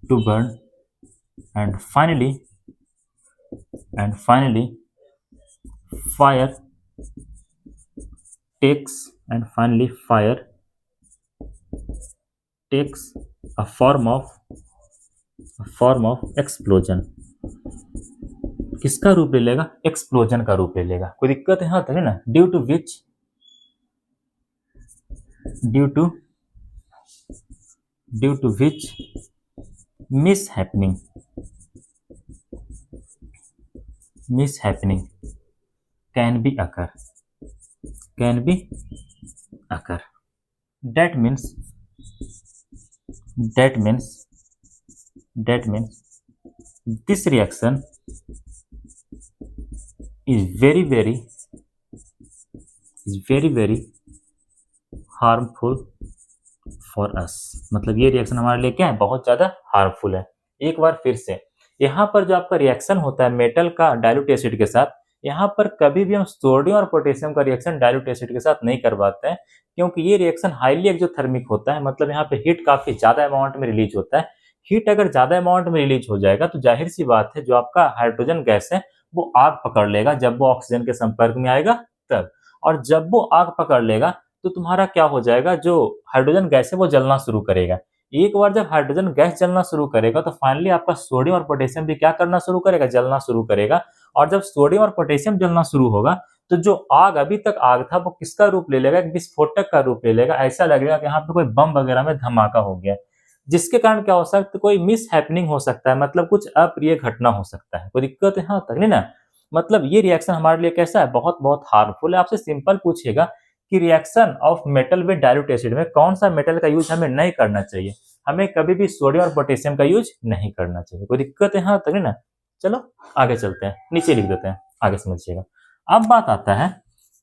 to burn, and finally fire fire takes a form of explosion. किसका रूप ले लेगा? Explosion का रूप ले लेगा। कोई दिक्कत है यहाँ तक है ना? Due to which mishappening can be occur. That means this reaction is very harmful for us. मतलब ये रिएक्शन हमारे लिए क्या है? बहुत ज्यादा हार्मफुल है। एक बार फिर से, यहाँ पर जो आपका रिएक्शन होता है मेटल का डाइल्यूट एसिड के साथ, यहाँ पर कभी भी हम सोडियम और पोटेशियम का रिएक्शन डाइल्यूट एसिड के साथ नहीं करवाते हैं, क्योंकि ये रिएक्शन हाईली एक्सोथर्मिक होता है। मतलब यहाँ पे हीट काफी ज्यादा अमाउंट में रिलीज होता है। हीट अगर ज्यादा अमाउंट में रिलीज हो जाएगा तो जाहिर सी बात है जो आपका हाइड्रोजन गैस है वो आग पकड़ लेगा जब वो ऑक्सीजन के संपर्क में आएगा तब। और जब वो आग पकड़ लेगा तो तुम्हारा क्या हो जाएगा? जो हाइड्रोजन गैस है वो जलना शुरू करेगा। एक बार जब हाइड्रोजन गैस जलना शुरू करेगा तो फाइनली आपका सोडियम और पोटेशियम भी क्या करना शुरू करेगा? जलना शुरू करेगा। और जब सोडियम और पोटेशियम जलना शुरू होगा तो जो आग अभी तक आग था वो किसका रूप ले लेगा? एक विस्फोटक का रूप ले लेगा। ऐसा लगेगा कि यहाँ पे कोई बम वगैरह में धमाका हो गया, जिसके कारण क्या हो सकता है? कोई मिस हैपनिंग हो सकता है, मतलब कुछ अप्रिय घटना हो सकता है। कोई दिक्कत है यहाँ तक नहीं ना? मतलब ये रिएक्शन हमारे लिए कैसा है? बहुत बहुत हार्मफुल है। आपसे सिंपल पूछेगा कि reaction of metal with dilute acid में कौन सा मेटल का यूज हमें नहीं करना चाहिए? हमें कभी भी सोडियम और पोटेशियम का यूज नहीं करना चाहिए। कोई दिक्कत है यहाँ तक नहीं ना? चलो आगे चलते हैं, नीचे लिख देते हैं, आगे समझिएगा। अब बात आता है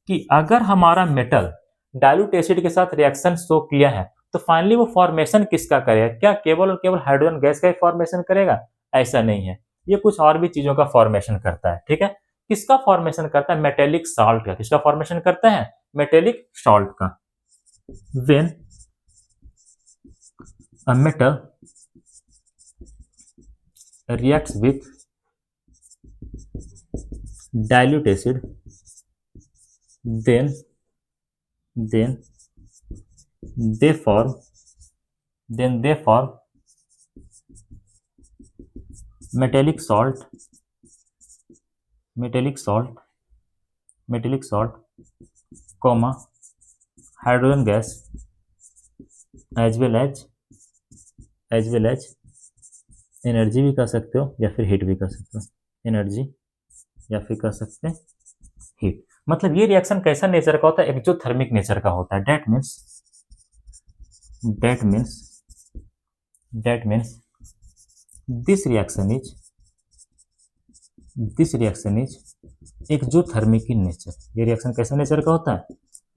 कि अगर हमारा मेटल डाइल्यूट एसिड के साथ रिएक्शन शो किया है तो फाइनली वो फॉर्मेशन किसका करेगा? क्या केवल और केवल हाइड्रोजन गैस का ही फॉर्मेशन करेगा? ऐसा नहीं है, ये कुछ और भी चीजों का फॉर्मेशन करता है। ठीक है, किसका फॉर्मेशन करता है? मेटेलिक सॉल्ट का। किसका फॉर्मेशन करता है? मेटेलिक सॉल्ट का। When a metal reacts with dilute acid, then they form metallic salt, comma hydrogen gas as well as energy भी कह सकते हो या फिर हीट भी कह सकते हो। एनर्जी या फिर कह सकते हैं हीट। मतलब ये रिएक्शन कैसा नेचर का होता है? एक्सोथर्मिक नेचर का होता है। That means this reaction is exothermic in nature. ये रिएक्शन कैसा नेचर का होता है?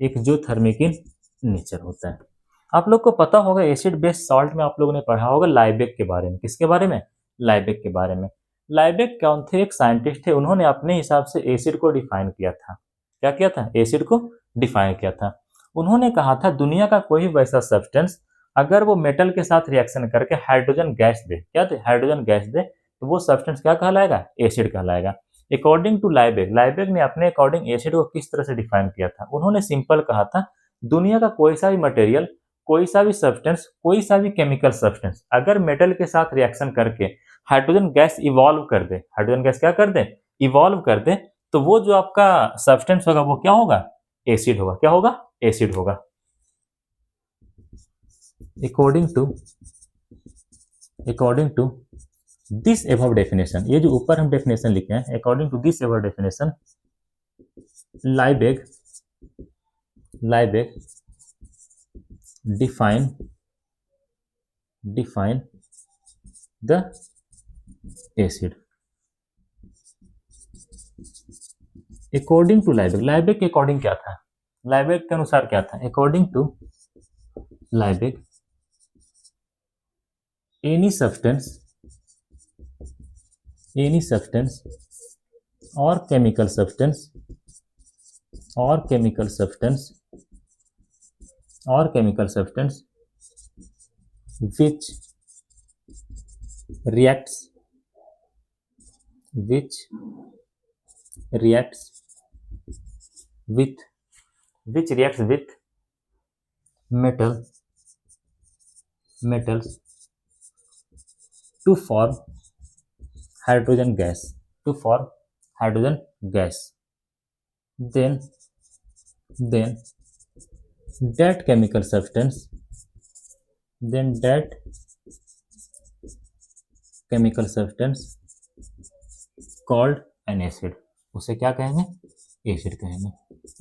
एक्सोथर्मिक इन नेचर होता है। आप लोग को पता होगा एसिड बेस्ड सॉल्ट में आप लोगों ने पढ़ा होगा लाइबेक के बारे में। किसके बारे में? लाइबेक के बारे में। लाइबेक कौन थे? एक साइंटिस्ट थे, उन्होंने अपने हिसाब से एसिड को डिफाइन किया था। क्या किया था? एसिड को डिफाइन किया था। उन्होंने कहा था दुनिया का कोई भी वैसा सब्सटेंस अगर वो मेटल के साथ रिएक्शन करके हाइड्रोजन गैस दे, क्या दे? हाइड्रोजन गैस दे, तो वो सब्सटेंस क्या कहलाएगा? एसिड कहलाएगा। अकॉर्डिंग टू लाइबेक ने अपने अकॉर्डिंग एसिड को किस तरह से डिफाइन किया था? उन्होंने सिंपल कहा था दुनिया का कोई सा भी मटेरियल, कोई सा भी सब्सटेंस, कोई सा भी केमिकल सब्सटेंस अगर मेटल के साथ रिएक्शन करके हाइड्रोजन गैस इवॉल्व कर दे, हाइड्रोजन गैस क्या कर दे? इवॉल्व कर दे, तो वो जो आपका सब्सटेंस होगा वो क्या होगा? एसिड होगा। क्या होगा? एसिड होगा। According to this above definition, ये जो ऊपर हम डेफिनेशन लिखे हैं, according to this above definition Liebig define the acid. According to Liebig, Liebig के अकॉर्डिंग क्या था, लाइबेक के अनुसार क्या था, according to Liebig any substance और chemical substance which reacts which reacts with metals to form hydrogen gas, then then that chemical substance called an acid, उसे क्या कहेंगे, एसिड कहेंगे।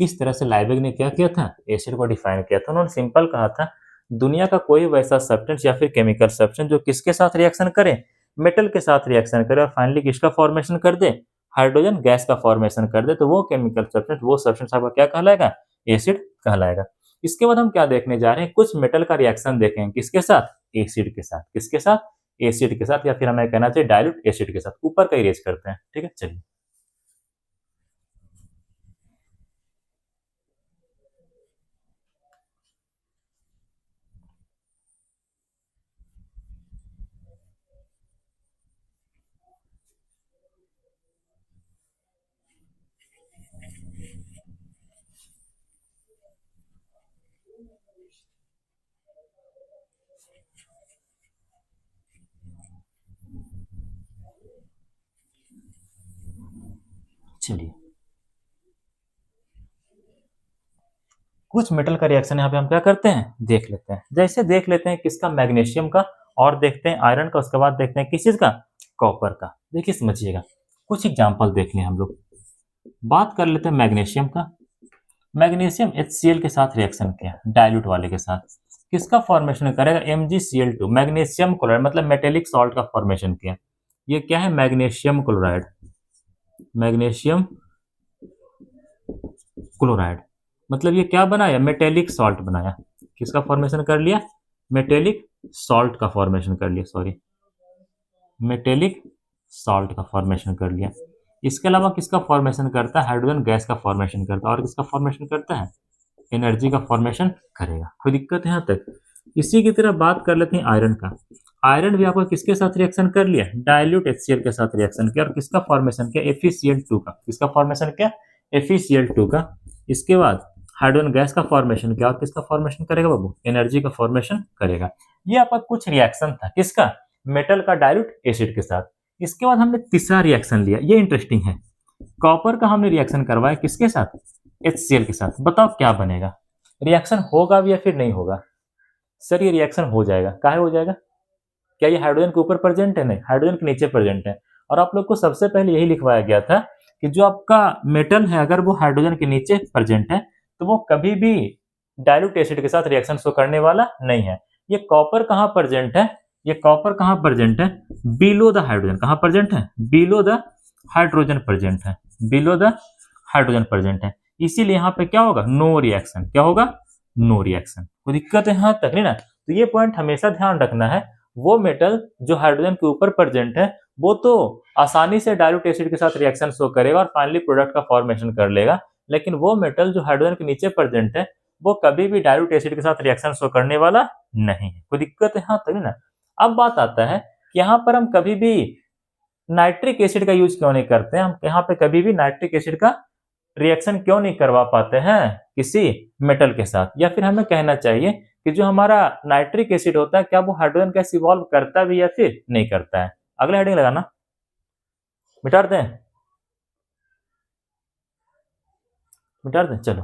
इस तरह से लाइबेक ने क्या किया था, एसिड को डिफाइन किया था। उन्होंने सिंपल कहा था दुनिया का कोई वैसा सब्सटेंस या फिर केमिकल सब्सटेंस जो किसके साथ रिएक्शन करे, मेटल के साथ रिएक्शन करे और फाइनली किसका फॉर्मेशन कर दे, हाइड्रोजन गैस का फॉर्मेशन कर दे, तो वो केमिकल सब्सटेंस, वो सब्सटेंस आपका क्या कहलाएगा, एसिड कहलाएगा। इसके बाद हम क्या देखने जा रहे हैं, कुछ मेटल का रिएक्शन देखेंगे किसके साथ, एसिड के साथ। किसके साथ, एसिड के साथ, या फिर हमें कहना चाहिए डाइल्यूट एसिड के साथ। ऊपर का इरेज करते हैं, ठीक है, चलिए। चलिए, कुछ मेटल का रिएक्शन यहाँ पे हम क्या करते हैं, देख लेते हैं। जैसे देख लेते हैं किसका, मैग्नीशियम का, और देखते हैं आयरन का, उसके बाद देखते हैं किस चीज का, कॉपर का। देखिए समझिएगा, कुछ एग्जांपल देख लें हम लोग। बात कर लेते हैं मैग्नीशियम का। मैग्नीशियम HCl के साथ रिएक्शन किया, डाइल्यूट वाले के साथ, किसका फॉर्मेशन करेगा, MgCl2, मैग्नीशियम क्लोराइड, मतलब मेटेलिक सॉल्ट का फॉर्मेशन किया। ये क्या है, मैग्नीशियम क्लोराइड, मतलब ये क्या बनाया, मेटेलिक सॉल्ट बनाया। किसका फॉर्मेशन कर लिया, मेटेलिक सॉल्ट का फॉर्मेशन कर लिया, सॉरी, मेटेलिक सॉल्ट का फॉर्मेशन कर लिया। इसके अलावा किसका फॉर्मेशन करता है, हाइड्रोजन गैस का फॉर्मेशन करता है, और किसका फॉर्मेशन करता है, एनर्जी का फॉर्मेशन करेगा। कोई दिक्कत है यहाँ तक। इसी की तरह बात कर लेते हैं आयरन का। आयरन भी आपको किसके साथ रिएक्शन कर लिया, डाइल्यूट HCl के साथ रिएक्शन किया, और किसका फॉर्मेशन किया, FeCl2 का। किसका फॉर्मेशन किया, FeCl2 का। इसके बाद हाइड्रोजन गैस का फॉर्मेशन किया, और किसका फॉर्मेशन करेगा बाबू, एनर्जी का फॉर्मेशन करेगा। ये आपका कुछ रिएक्शन था, किसका, मेटल का डाइल्यूट एसिड के साथ। इसके बाद हमने तीसरा रिएक्शन लिया, ये इंटरेस्टिंग है। कॉपर का हमने रिएक्शन करवाया किसके साथ, HCl के साथ। बताओ क्या बनेगा, रिएक्शन होगा भी या फिर नहीं होगा। सर ये रिएक्शन हो जाएगा, काहे हो जाएगा, क्या ये हाइड्रोजन के ऊपर प्रेजेंट है, नहीं, हाइड्रोजन के नीचे प्रेजेंट है। और आप लोग को सबसे पहले यही लिखवाया गया था कि जो आपका मेटल है अगर वो हाइड्रोजन के नीचे प्रेजेंट है तो वो कभी भी डाइल्यूट एसिड के साथ रिएक्शन शो करने वाला नहीं है। ये कॉपर कहाँ प्रेजेंट है, ये कॉपर कहाँ प्रेजेंट है, बिलो द हाइड्रोजन, कहाँ प्रेजेंट है, बिलो द हाइड्रोजन प्रेजेंट है, बिलो द हाइड्रोजन प्रेजेंट है। इसीलिए यहाँ पे क्या होगा, नो रिएक्शन, क्या होगा, नो रिएक्शन। कोई दिक्कत है यहाँ तक नहीं ना। तो ये पॉइंट हमेशा ध्यान रखना है, वो मेटल जो हाइड्रोजन के ऊपर प्रेजेंट है वो तो आसानी से डाइल्यूट एसिड के साथ रिएक्शन शो करेगा और फाइनली प्रोडक्ट का फॉर्मेशन कर लेगा, लेकिन वो मेटल जो हाइड्रोजन के नीचे प्रेजेंट है वो कभी भी डाइल्यूट एसिड के साथ रिएक्शन शो करने वाला नहीं है। कोई दिक्कत है यहाँ तक नहीं ना। अब बात आता है कि यहाँ पर हम कभी भी नाइट्रिक एसिड का यूज क्यों नहीं करते हैं, हम यहाँ पे कभी भी नाइट्रिक एसिड का रिएक्शन क्यों नहीं करवा पाते हैं किसी मेटल के साथ, या फिर हमें कहना चाहिए कि जो हमारा नाइट्रिक एसिड होता है क्या वो हाइड्रोजन गैस इवॉल्व करता भी या फिर नहीं करता है। अगला हेडिंग लगाना, मिटा दें, मिटा दें, चलो।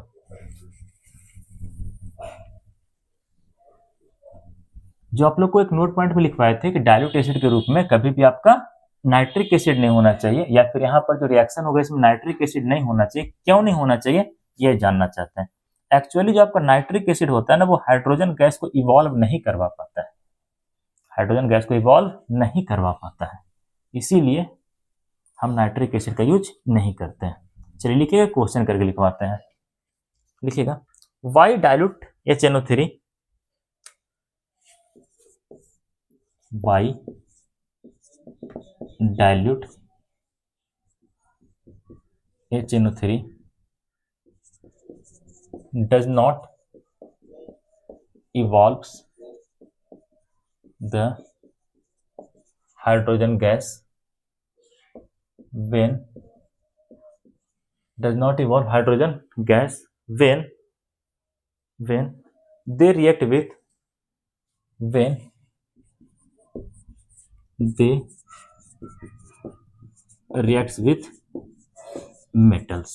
जो आप लोग को एक नोट पॉइंट में लिखवाए थे कि डाइल्यूट एसिड के रूप में कभी भी आपका नाइट्रिक एसिड नहीं होना चाहिए, या फिर यहाँ पर जो रिएक्शन होगा इसमें नाइट्रिक एसिड नहीं होना चाहिए, क्यों नहीं होना चाहिए ये जानना चाहते हैं। एक्चुअली जो आपका नाइट्रिक एसिड होता है ना वो हाइड्रोजन गैस को इवॉल्व नहीं करवा पाता है, हाइड्रोजन गैस को इवॉल्व नहीं करवा पाता है। इसीलिए हम नाइट्रिक एसिड का यूज नहीं करते हैं। चलिए लिखिएगा, क्वेश्चन करके लिखवाते हैं। लिखिएगा, why dilute HNO3, why dilute HNO3 does not evolves the hydrogen gas when does not evolve hydrogen gas when they react with when they reacts with metals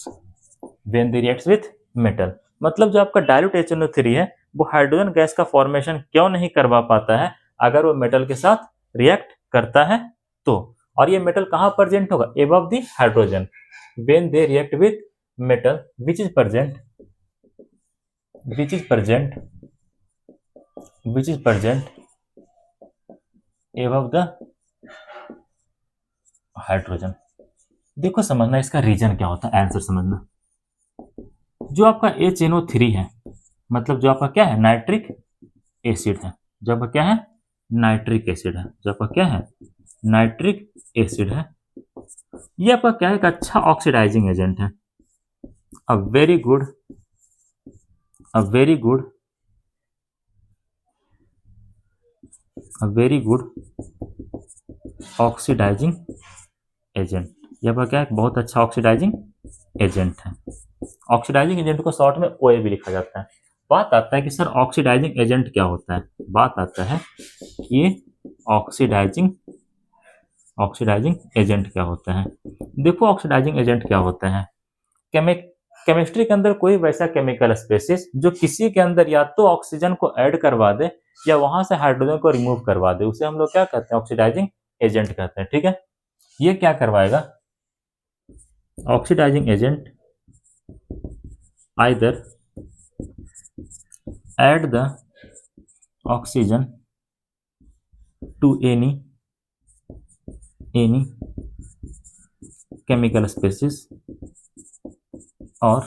when they reacts with metal। मतलब जो आपका dilute HNO3 है वो hydrogen gas का formation क्यों नहीं करवा पाता है अगर वो मेटल के साथ रिएक्ट करता है तो। और ये मेटल कहाँ प्रेजेंट होगा? Above the hydrogen when they react with metal which is present above the hydrogen. देखो समझना इसका रीजन क्या होता है, आंसर समझना। जो आपका HNO3 है मतलब जो आपका क्या है? नाइट्रिक एसिड है। जो आपका क्या है? नाइट्रिक एसिड है। जो आपका क्या है? नाइट्रिक एसिड है। ये आपका क्या है? एक अच्छा ऑक्सीडाइजिंग एजेंट है। A very good oxidizing agent. ये आपका क्या है? बहुत अच्छा ऑक्सीडाइजिंग एजेंट है। ऑक्सीडाइजिंग एजेंट को शॉर्ट में OA भी लिखा जाता है। बात आता है कि सर ऑक्सीडाइजिंग एजेंट क्या होता है? बात आता है कि ये ऑक्सीडाइजिंग एजेंट क्या होता है। देखो ऑक्सीडाइजिंग एजेंट क्या होता है। केमिस्ट्री के अंदर कोई वैसा केमिकल स्पेसिस जो किसी के अंदर या तो ऑक्सीजन को ऐड करवा दे या वहां से हाइड्रोजन को रिमूव करवा दे, उसे हम लोग क्या कहते हैं? ऑक्सीडाइजिंग एजेंट कहते हैं। ठीक है, ये क्या करवाएगा? Oxidizing agent either add the oxygen to any chemical species or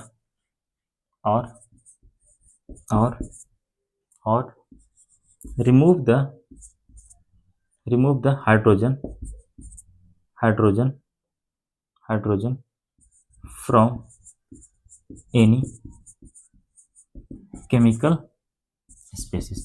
remove the hydrogen from any chemical species.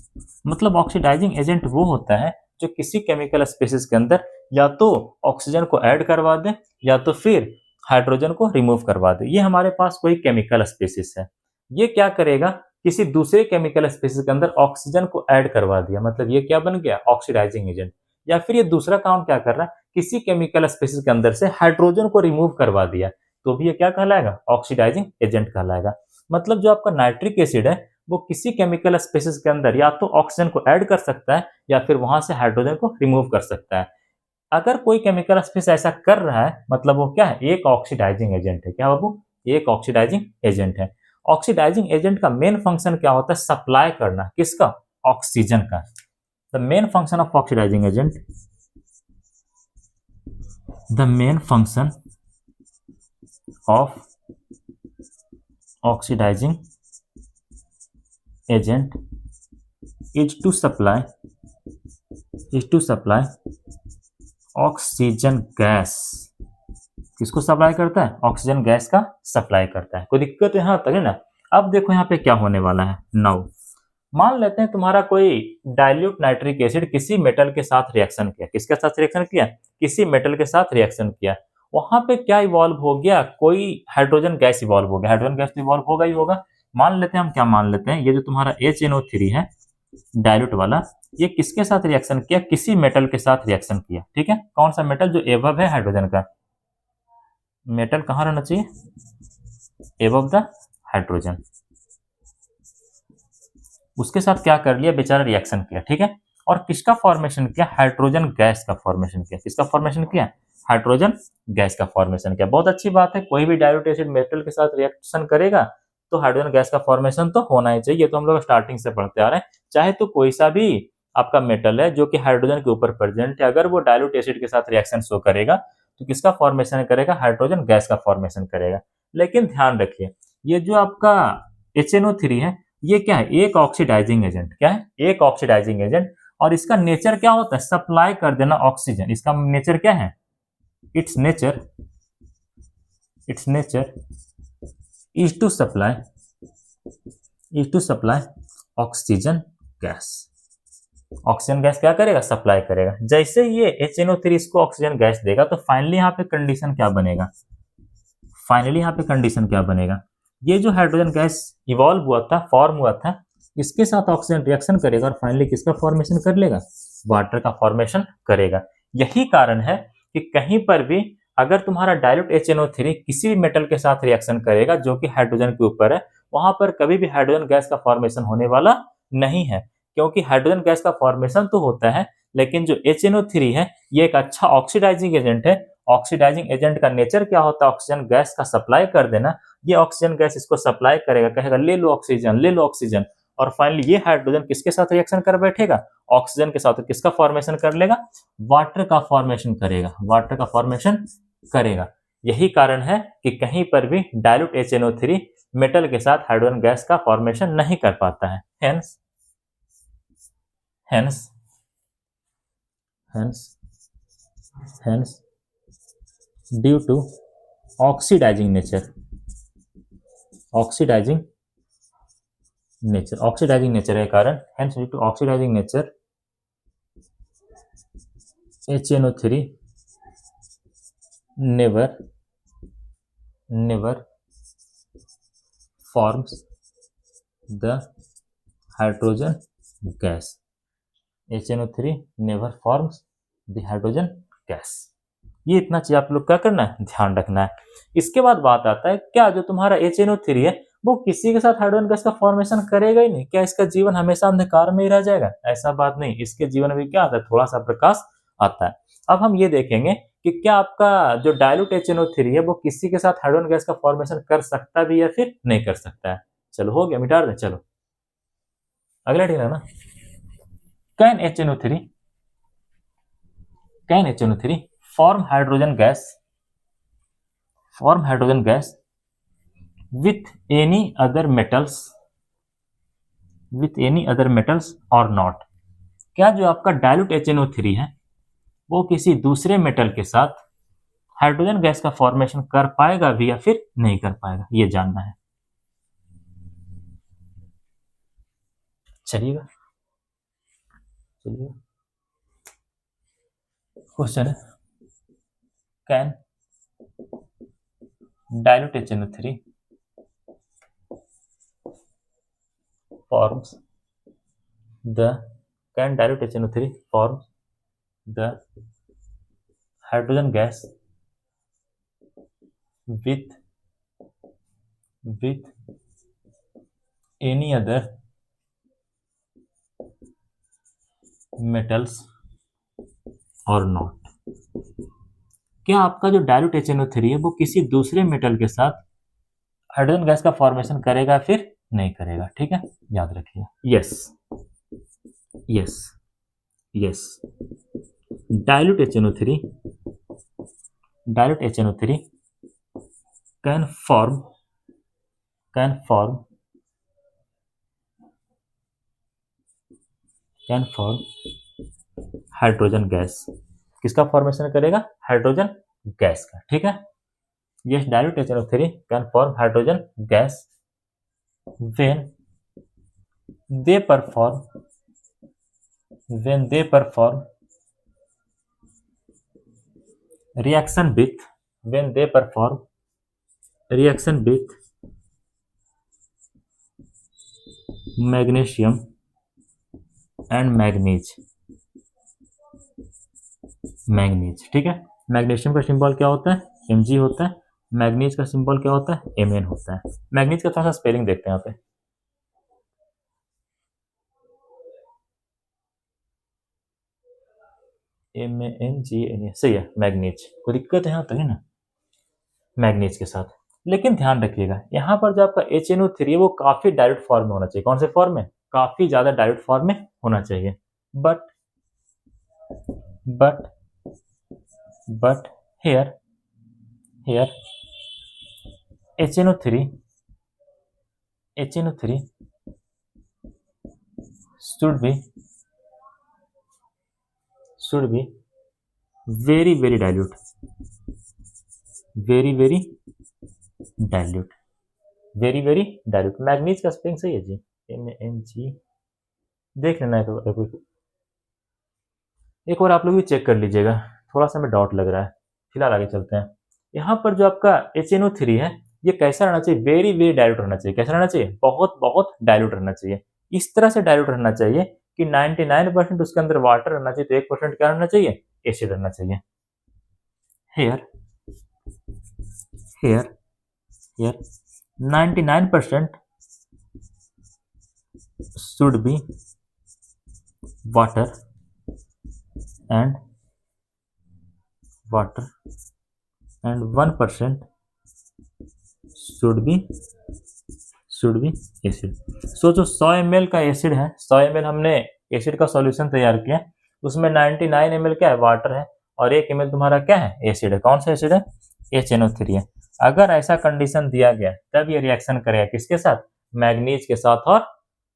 मतलब ऑक्सीडाइजिंग एजेंट वो होता है जो किसी केमिकल स्पेसिस के अंदर या तो ऑक्सीजन को ऐड करवा दे या तो फिर हाइड्रोजन को रिमूव करवा दे। ये हमारे पास कोई केमिकल स्पेसिस है, ये क्या करेगा? किसी दूसरे केमिकल स्पेसिस के अंदर ऑक्सीजन को ऐड करवा दिया, मतलब ये क्या बन गया? Oxidizing agent. या फिर ये दूसरा काम क्या कर रहा है? किसी केमिकल स्पेसिस के अंदर से हाइड्रोजन को रिमूव करवा दिया, तो भी ये क्या कहलाएगा? ऑक्सीडाइजिंग एजेंट कहलाएगा। मतलब जो आपका नाइट्रिक एसिड है वो किसी केमिकल स्पेसिस के अंदर या तो ऑक्सीजन को ऐड कर सकता है या फिर वहां से हाइड्रोजन को रिमूव कर सकता है। अगर कोई केमिकल स्पेसिस ऐसा कर रहा है मतलब वो क्या है? एक ऑक्सीडाइजिंग एजेंट है। क्या बाबू? एक ऑक्सीडाइजिंग एजेंट है। ऑक्सीडाइजिंग एजेंट का मेन फंक्शन क्या होता है? सप्लाई करना। किसका? ऑक्सीजन का। The main function of oxidizing agent oxidizing agent is to supply oxygen gas. किसको सप्लाई करता है? ऑक्सीजन गैस का सप्लाई करता है। कोई दिक्कत यहाँ तक है ना? अब देखो यहाँ पे क्या होने वाला है। नाउ मान लेते हैं तुम्हारा कोई डाइल्यूट नाइट्रिक एसिड किसी मेटल के साथ रिएक्शन किया। किसके साथ रिएक्शन किया? किसी मेटल के साथ रिएक्शन किया। वहां पे क्या इवॉल्व हो गया? कोई हाइड्रोजन गैस इवॉल्व हो गया। हाइड्रोजन गैस तो इवॉल्व होगा ही होगा। मान लेते हैं हम, क्या मान लेते हैं? ये जो तुम्हारा HNO3 है डाइल्यूट वाला, ये किसके साथ रिएक्शन किया? किसी मेटल के साथ रिएक्शन किया। ठीक है, कौन सा मेटल? जो एबव है हाइड्रोजन का। मेटल कहाँ रहना चाहिए? Above the hydrogen. उसके साथ क्या कर लिया? बेचारा रिएक्शन किया। ठीक है, और किसका फॉर्मेशन किया? हाइड्रोजन गैस का फॉर्मेशन किया। किसका फॉर्मेशन किया? हाइड्रोजन गैस का फॉर्मेशन किया। बहुत अच्छी बात है, कोई भी डाइल्यूट एसिड मेटल के साथ रिएक्शन करेगा तो हाइड्रोजन गैस का फॉर्मेशन तो होना ही चाहिए। तो हम लोग स्टार्टिंग से पढ़ते आ रहे हैं, चाहे तो कोई सा भी आपका मेटल है जो कि हाइड्रोजन के ऊपर प्रेजेंट है, अगर वो डाइल्यूट एसिड के साथ रिएक्शन शो करेगा तो किसका फॉर्मेशन करेगा? हाइड्रोजन गैस का फॉर्मेशन करेगा। लेकिन ध्यान रखिए, ये जो आपका HNO3 है, ये क्या है? एक ऑक्सीडाइजिंग एजेंट। क्या है? एक ऑक्सीडाइजिंग एजेंट। और इसका नेचर क्या होता है? सप्लाई कर देना ऑक्सीजन। इसका नेचर क्या है? It's nature is to supply oxygen gas. Oxygen gas क्या करेगा? सप्लाई करेगा। जैसे ये HNO3 इसको ऑक्सीजन गैस देगा तो फाइनली यहाँ पे कंडीशन क्या बनेगा? ये जो हाइड्रोजन गैस इवॉल्व हुआ था, फॉर्म हुआ था, इसके साथ ऑक्सीजन रिएक्शन करेगा और फाइनली किसका फॉर्मेशन कर लेगा? वाटर का फॉर्मेशन करेगा। यही कारण है कि कहीं पर भी अगर तुम्हारा डाइल्यूट HNO3 किसी भी मेटल के साथ रिएक्शन करेगा जो कि हाइड्रोजन के ऊपर है, वहां पर कभी भी हाइड्रोजन गैस का फॉर्मेशन होने वाला नहीं है, क्योंकि हाइड्रोजन गैस का फॉर्मेशन तो होता है लेकिन जो HNO3 है ये एक अच्छा ऑक्सीडाइजिंग एजेंट है। ऑक्सीडाइजिंग एजेंट का नेचर क्या होता है? ऑक्सीजन गैस का सप्लाई कर देना। ये ऑक्सीजन गैस इसको सप्लाई करेगा, कहेगा ले लो ऑक्सीजन, और फाइनली ये हाइड्रोजन किसके साथ रिएक्शन कर बैठेगा? ऑक्सीजन के साथ। तो किसका फॉर्मेशन कर लेगा? वाटर का फॉर्मेशन करेगा। यही कारण है कि कहीं पर भी डाइल्यूट HNO3 मेटल के साथ हाइड्रोजन गैस का फॉर्मेशन नहीं कर पाता है। Hence due to oxidizing nature के कारण, hence due to oxidizing nature HNO3 never forms the hydrogen gas. HNO3 never forms the hydrogen gas. ये इतना चीज आप लोग क्या करना है? ध्यान रखना है। इसके बाद बात आता है, क्या जो तुम्हारा HNO3 है वो किसी के साथ हाइड्रोजन गैस का फॉर्मेशन करेगा ही नहीं? क्या इसका जीवन हमेशा अंधकार में ही रह जाएगा? ऐसा बात नहीं, इसके जीवन में क्या आता है? थोड़ा सा प्रकाश आता है। अब हम ये देखेंगे कि क्या आपका जो डाइल्यूट HNO3 है वो किसी के साथ हाइड्रोजन गैस का फॉर्मेशन कर सकता भी या फिर नहीं कर सकता है। चलो हो गया, मिटा दे। चलो अगला ठीक है ना। Can HNO3 form hydrogen gas with any other metals or not? क्या जो आपका डाइल्यूट HNO3 है वो किसी दूसरे मेटल के साथ हाइड्रोजन गैस का फॉर्मेशन कर पाएगा भी या फिर नहीं कर पाएगा? ये जानना है। चलिएगा क्वेश्चन है, can dilute HNO3 forms the hydrogen gas with any other metals or not? क्या आपका जो डाइल्यूट HNO3 है वो किसी दूसरे मेटल के साथ हाइड्रोजन गैस का फॉर्मेशन करेगा फिर नहीं करेगा? ठीक है, याद रखिए। Yes dilute HNO3 can form hydrogen gas. किसका फॉर्मेशन करेगा? हाइड्रोजन गैस का। ठीक है, yes dilute HNO3 can form hydrogen gas when they perform reaction with magnesium and manganese. ठीक है, मैग्नीशियम का सिंबल क्या होता है? Mg होता है। मैग्नीज का सिंबल क्या होता है? Mn होता है। मैग्नीज का थोड़ा सा स्पेलिंग देखते हैं यहाँ पे। MANGA सही है, मैग्नीज। कोई दिक्कत है यहाँ तक है ना मैग्नीज के साथ? लेकिन ध्यान रखिएगा यहाँ पर जो आपका HNO3 है वो काफी डायरेक्ट फॉर्म में होना चाहिए। कौन से फॉर्म में? काफी ज्यादा डायरेक्ट फॉर्म में होना चाहिए। but here HNO3 should be very very dilute, very very dilute, very very dilute. Manganese का स्पेलिंग सही है जी, MAG, देख लेना है तो एक और आप लोग भी चेक कर लीजिएगा, थोड़ा सा हमें डाउट लग रहा है। फिलहाल आगे चलते हैं। यहाँ पर जो आपका HNO3 है ये कैसा रहना चाहिए, वेरी वेरी डायल्यूट रहना चाहिए। कैसा रहना चाहिए, बहुत बहुत डायल्यूट रहना चाहिए। इस तरह से डायल्यूट रहना चाहिए कि 99% उसके अंदर वाटर रहना चाहिए, तो 1% क्या रहना चाहिए, एसिड रहना चाहिए। Here 99% should be water and 1% should be acid. So जो 100 ml का एसिड है, 100 ml हमने एसिड का सॉल्यूशन तैयार किया, उसमें 99 ml क्या है, वाटर है, और 1 ml तुम्हारा क्या है, एसिड है। कौन सा एसिड है, HNO3 है। अगर ऐसा कंडीशन दिया गया तब ये रिएक्शन करेगा किसके साथ, मैग्नीज के साथ और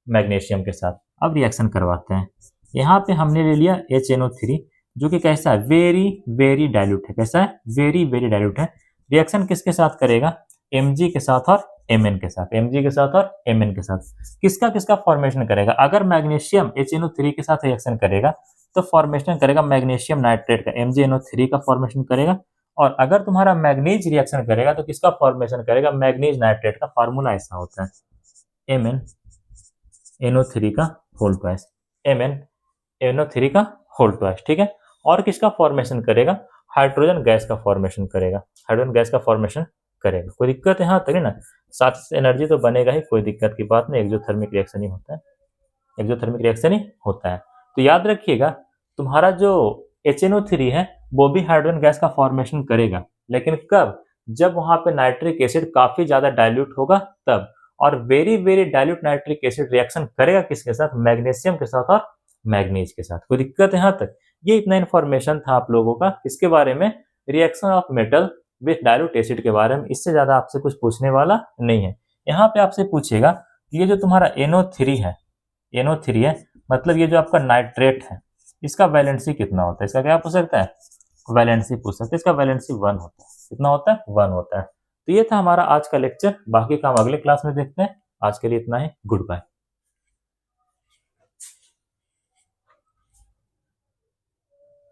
मैग्नीशियम के साथ। अब रिएक्शन करवाते हैं। यहाँ पे हमने ले लिया HNO3 जो कि कैसा है, वेरी वेरी डाइल्यूट है। कैसा है, वेरी वेरी डाइल्यूट है। रिएक्शन किसके साथ करेगा, Mg के साथ और Mn के साथ, Mg के साथ और Mn के साथ। किसका किसका फॉर्मेशन करेगा, अगर मैग्नीशियम HNO3 के साथ रिएक्शन करेगा तो फॉर्मेशन करेगा मैग्नीशियम नाइट्रेट का, MgNO3 का फॉर्मेशन करेगा। और अगर तुम्हारा मैग्नीज रिएक्शन करेगा तो किसका फॉर्मेशन करेगा, मैग्नीज नाइट्रेट का। फॉर्मूला ऐसा होता है MnNO3 का होल ट्वाइस, MnNO3 का होल ट्वाइस, ठीक है। और किसका फॉर्मेशन करेगा, हाइड्रोजन गैस का फॉर्मेशन करेगा, हाइड्रोजन गैस का फॉर्मेशन करेगा। कोई दिक्कत है यहाँ तक ना, साथ एनर्जी तो बनेगा ही, कोई दिक्कत की बात नहीं। एक्सोथर्मिक रिएक्शन ही होता है, एक्सोथर्मिक रिएक्शन ही होता है। तो याद रखिएगा तुम्हारा जो HNO3 है वो भी हाइड्रोजन गैस का फॉर्मेशन करेगा, लेकिन कब, जब वहां पे नाइट्रिक एसिड काफी ज्यादा डाइल्यूट होगा तब। और very very dilute nitric acid reaction करेगा किसके साथ, मैग्नीशियम के साथ और मैग्नीज के साथ। कोई दिक्कत है यहाँ तक। ये इतना इन्फॉर्मेशन था आप लोगों का किसके बारे में, reaction of metal with dilute acid के बारे में। इससे ज्यादा आपसे कुछ पूछने वाला नहीं है। यहाँ पे आपसे पूछेगा कि ये जो तुम्हारा NO3 है, मतलब ये जो आपका नाइट्रेट है, इसका वैलेंसी कितना होता है, इसका क्या पूछ सकता है, वैलेंसी पूछ सकते हैं। इसका वैलेंसी 1 होता है। कितना होता है, 1 होता है। तो ये था हमारा आज का लेक्चर, बाकी काम अगले क्लास में देखते हैं। आज के लिए इतना ही, गुड बाय।